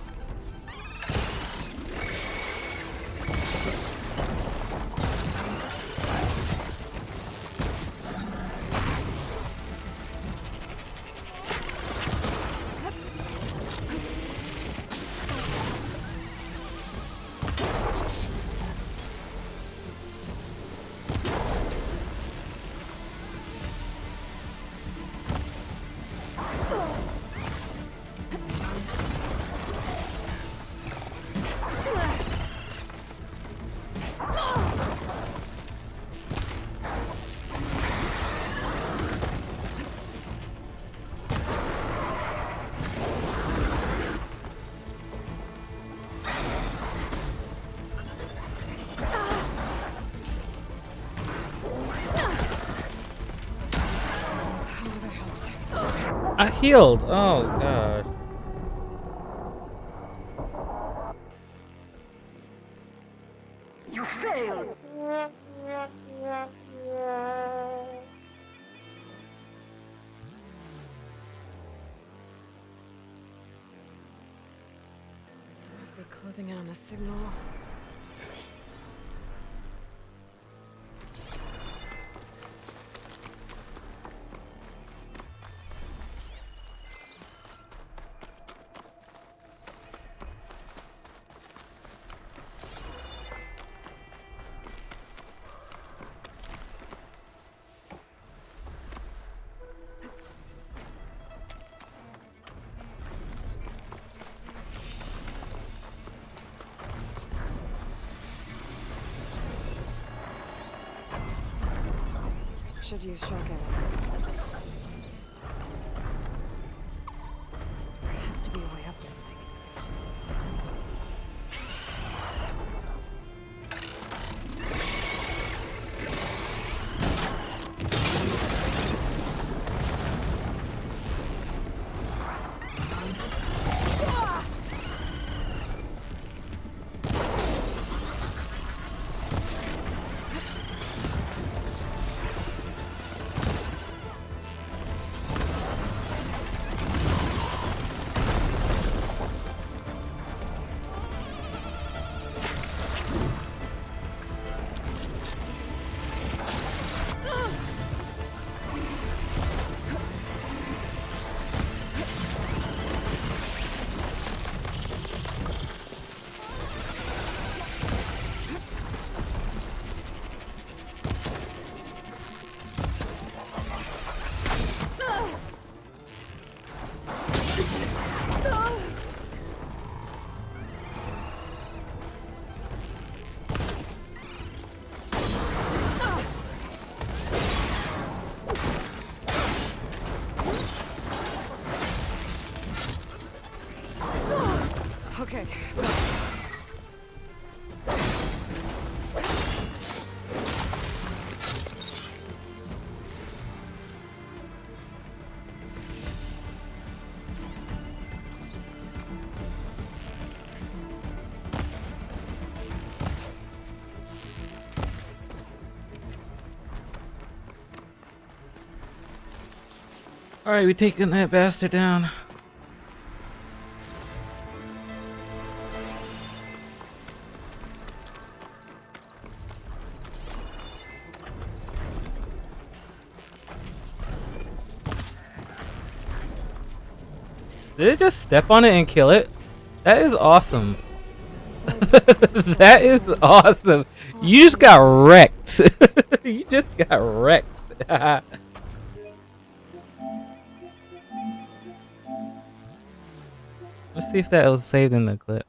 I healed. Oh god. You failed. Must be closing in on the signal. Should use shock ammo. There has to be a way up this thing. Okay. All right, we taking that bastard down. Did it just step on it and kill it? That is awesome. That is awesome. You just got wrecked. You just got wrecked. Let's see if that was saved in the clip.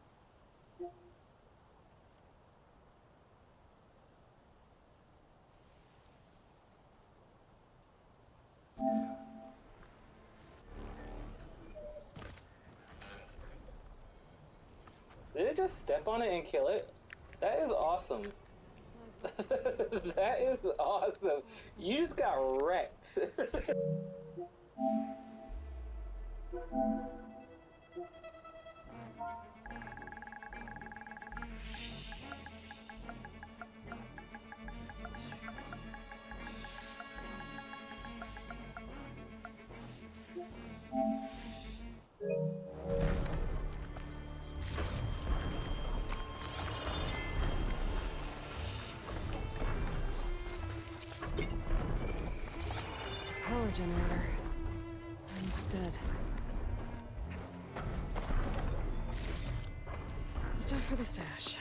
Did it just step on it and kill it? That is awesome. That is awesome. You just got wrecked. Power generator. Looks dead. Stuff for the stash.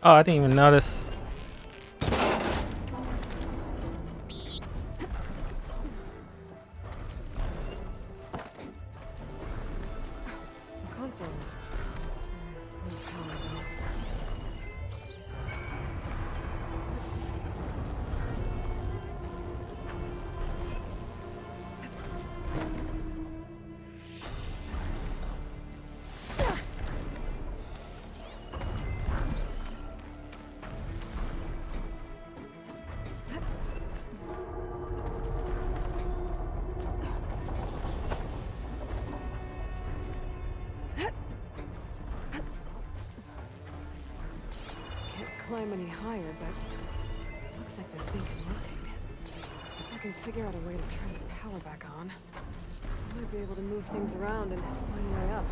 Oh, I didn't even notice. Console. Climb any higher, but looks like this thing can rotate. If I can figure out a way to turn the power back on, I might be able to move things around and find a way up.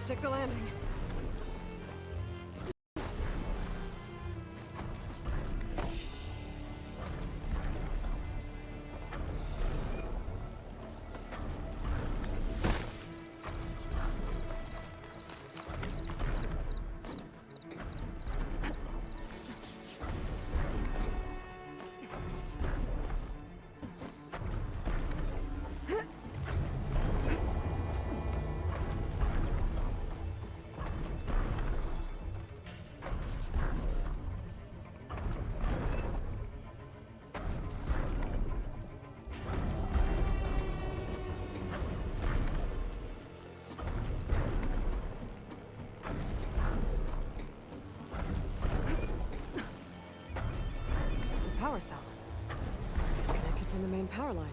Stick the landing. Power cell. Disconnected from the main power line.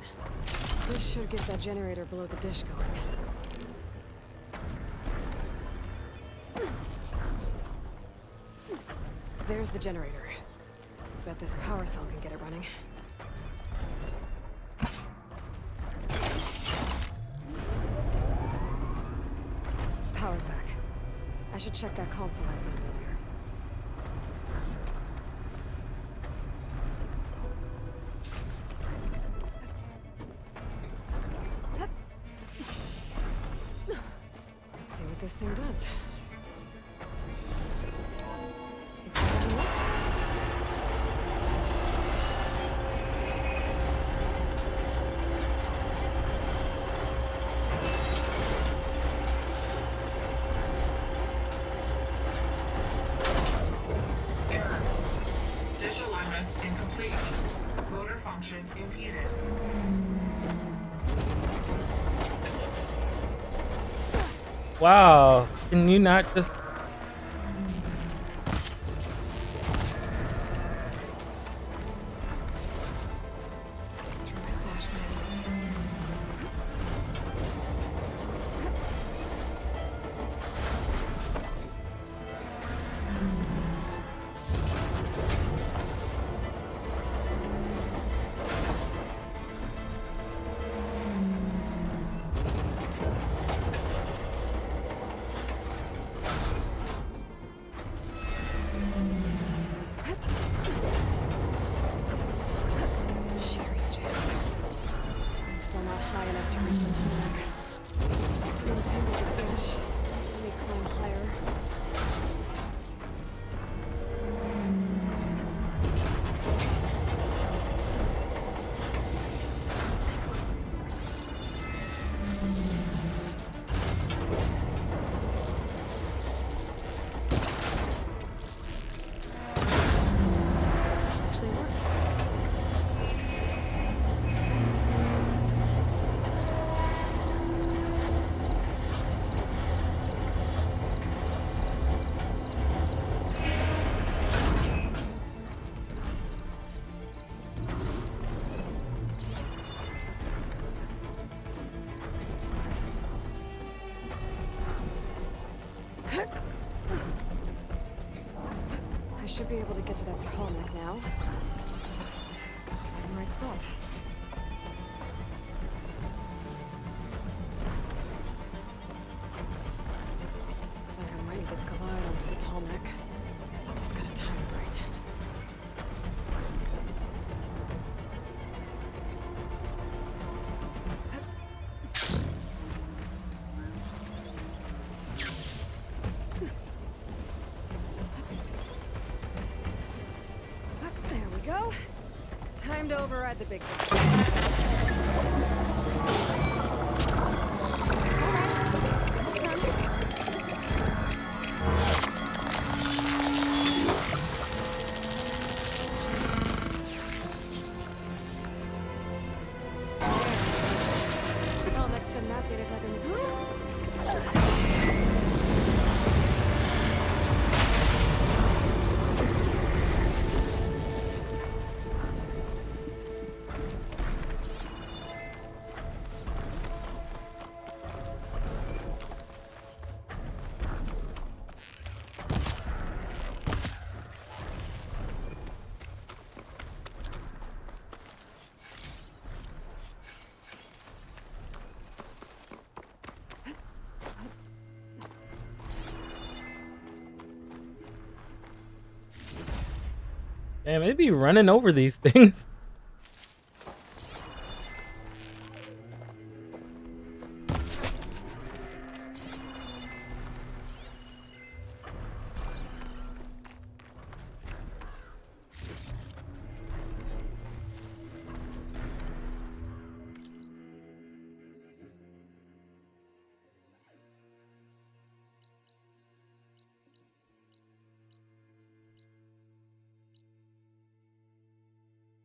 This should get that generator below the dish going. There's the generator. Bet this power cell can get it running. Power's back. I should check that console I found earlier. Let's see what this thing does. Dish alignment incomplete. Motor function impeded. Wow, can you not just... That's where my stash went. Sherry's jammed. I'm still not high enough to reach the tarmac. I'm entangled with dish. Let me climb higher. Actually worked. I should be able to get to that tarmac now. Just find the right spot. Looks like I might need to glide onto the tarmac. Just gotta time it right. There we go. Time to override the big guy. Oh, next to that data tech in the group. Damn, it'd be running over these things.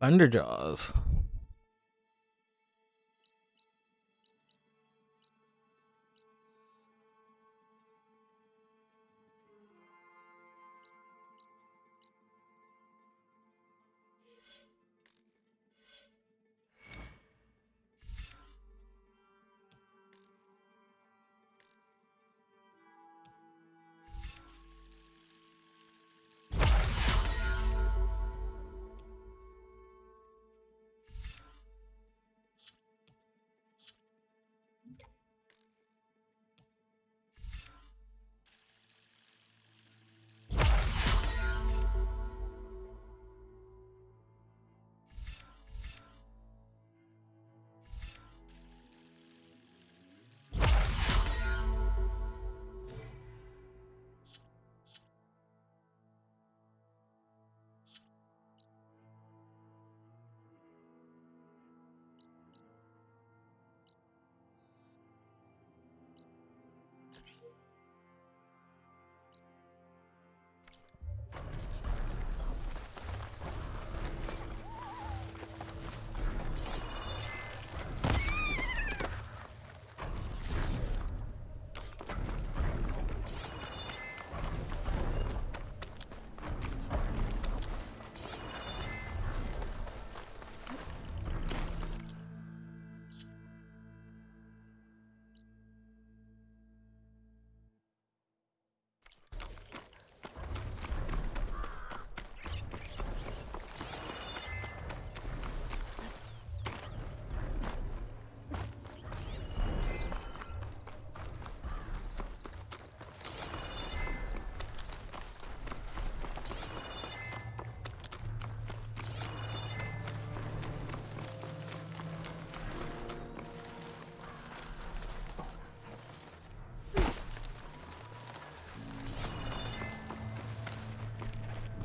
Thunderjaws.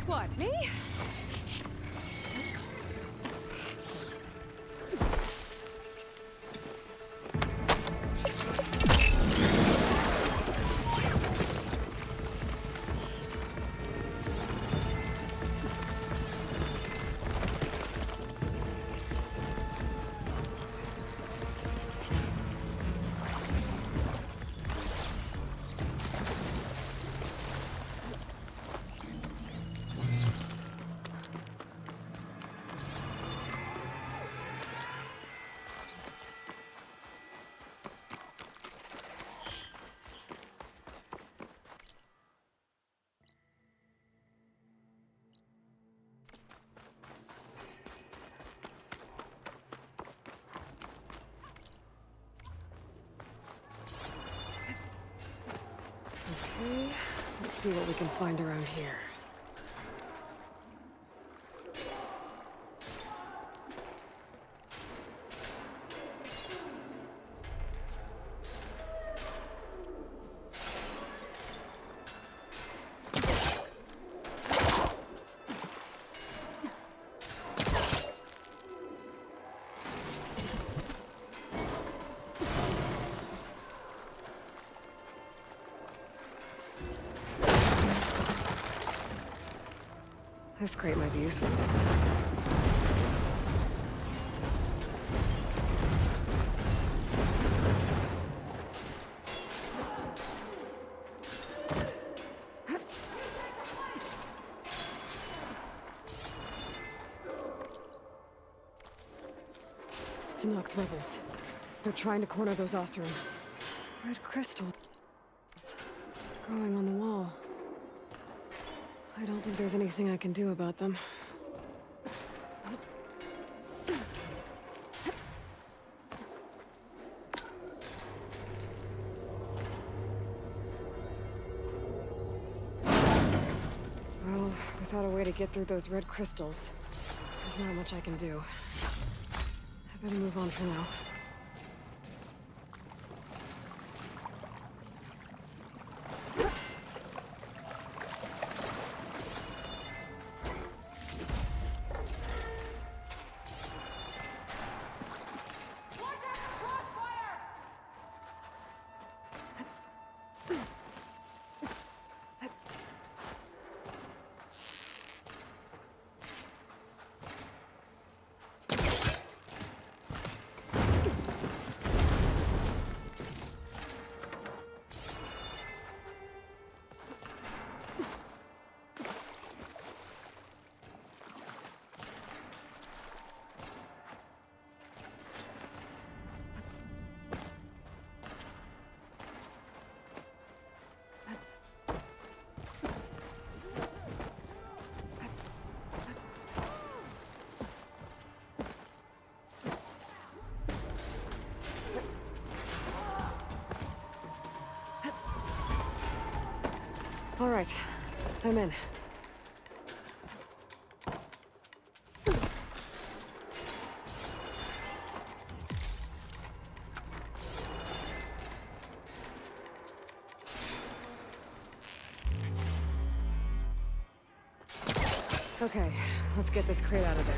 What, me? Okay, let's see what we can find around here. This crate might be useful. Tanakh rebels. They're trying to corner those Oseram. Red crystals growing on the wall. I don't think there's anything I can do about them. Well, Without a way to get through those red crystals, there's not much I can do. I better move on for now. All right, I'm in. Okay, let's get this crate out of there.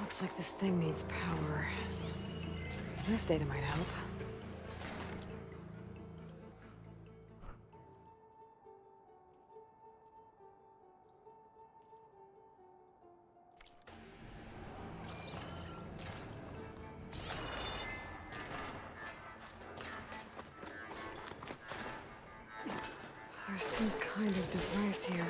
Looks like this thing needs power. This data might help. There's some kind of device here.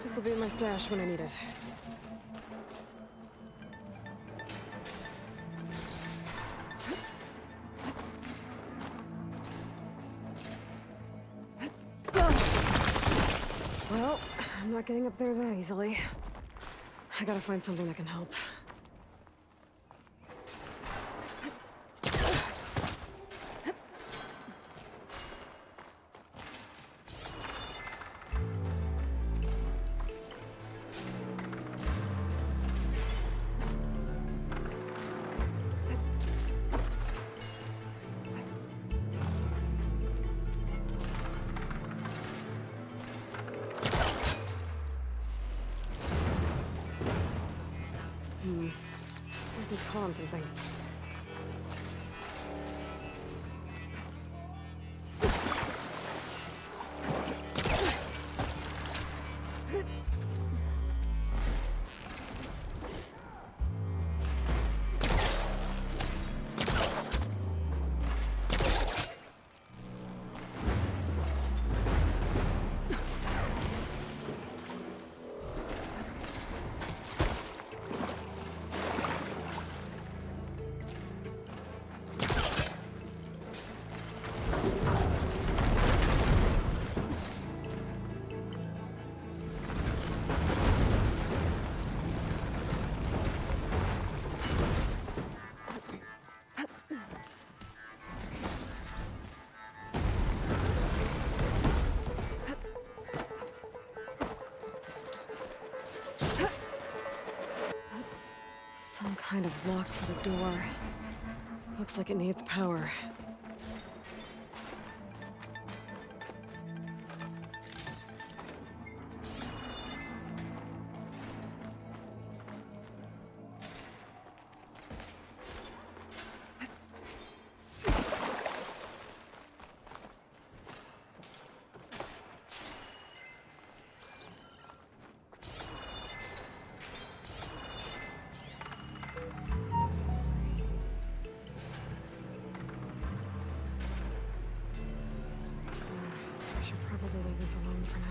This'll be in my stash when I need it. Well, I'm not getting up there that easily. I gotta find something that can help. Might be caught on something. Some kind of lock for the door. Looks like it needs power. I should probably leave this alone for now.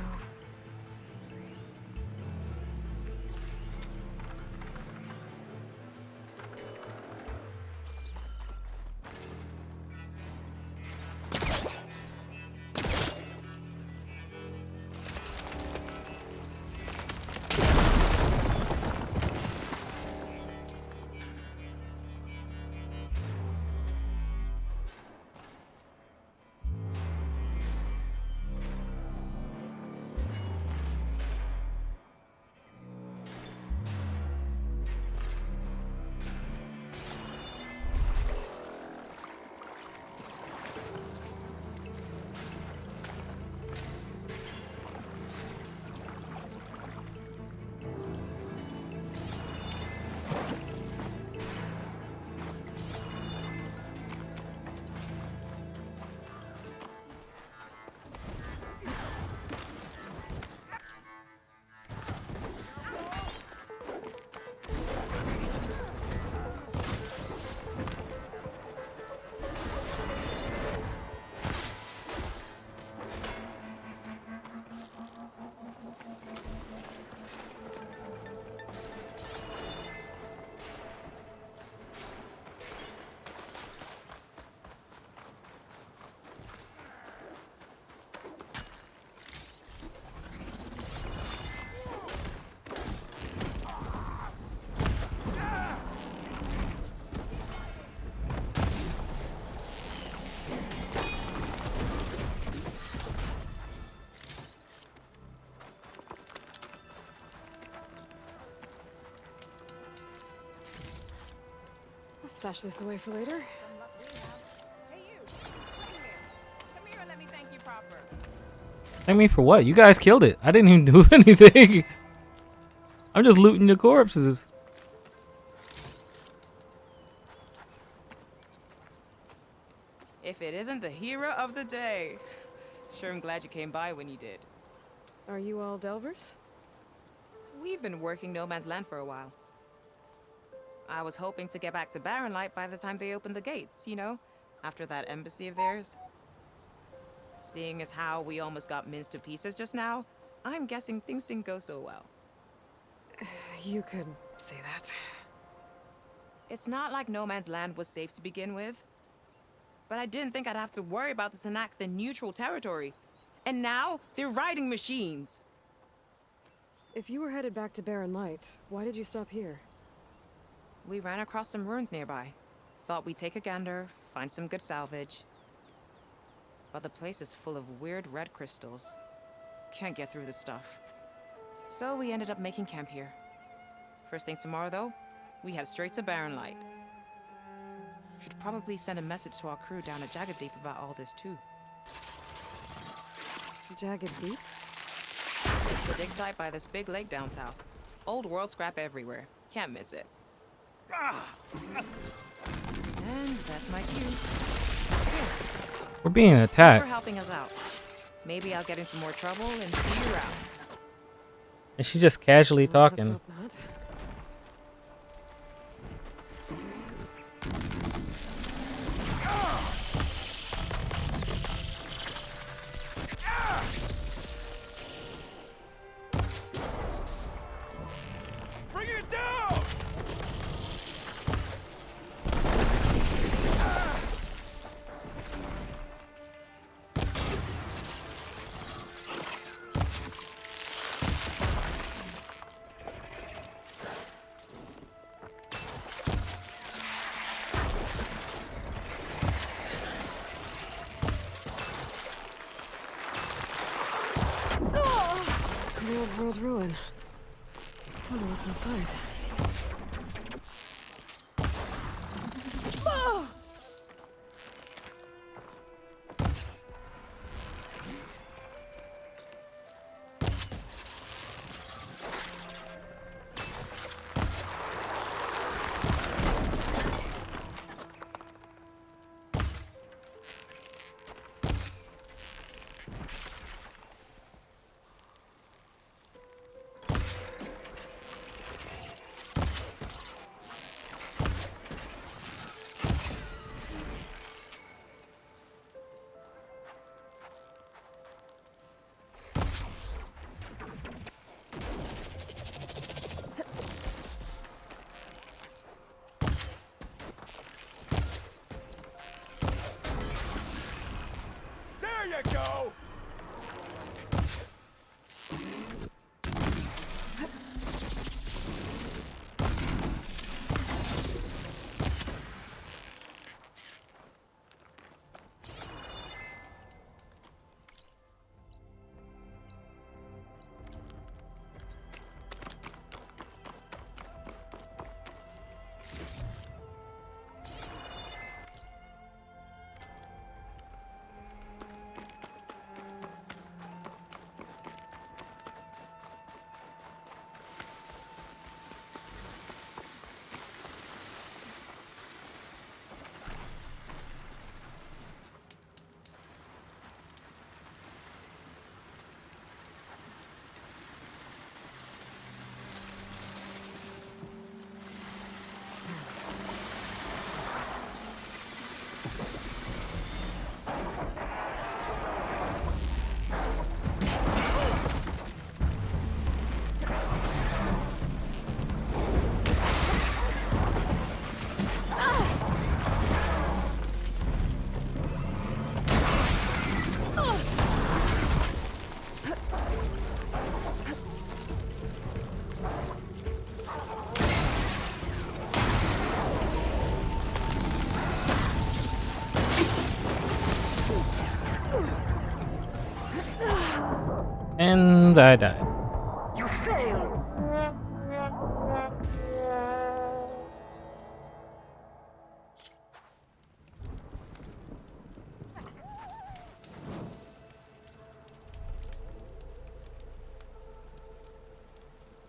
stash this away for later. Hey you, come here. Come here and let me thank you proper. Thank me for what? You guys killed it. I didn't even do anything. I'm just looting the corpses. If it isn't the hero of the day. Sure, I'm glad you came by when you did. Are you all Delvers? We've been working No Man's Land for a while. I was hoping to get back to Barren Light by the time they opened the gates, you know? After that embassy of theirs. Seeing as how we almost got minced to pieces just now, I'm guessing things didn't go so well. You could say that. It's not like No Man's Land was safe to begin with. But I didn't think I'd have to worry about the Tanakh, the neutral territory. And now, they're riding machines. If you were headed back to Barren Light, why did you stop here? We ran across some ruins nearby. Thought we'd take a gander, find some good salvage. But the place is full of weird red crystals. Can't get through the stuff. So we ended up making camp here. First thing tomorrow, though, we head straight to Barren Light. Should probably send a message to our crew down at Jagged Deep about all this, too. Jagged Deep? It's a dig site by this big lake down south. Old world scrap everywhere. Can't miss it. And that's my cue. We're being Thanks attacked. for helping us out. Maybe I'll get into more trouble and see you around. And she's just casually talking. Bring it down! The old world ruin. Wonder what's inside. There you go! And I died. You failed.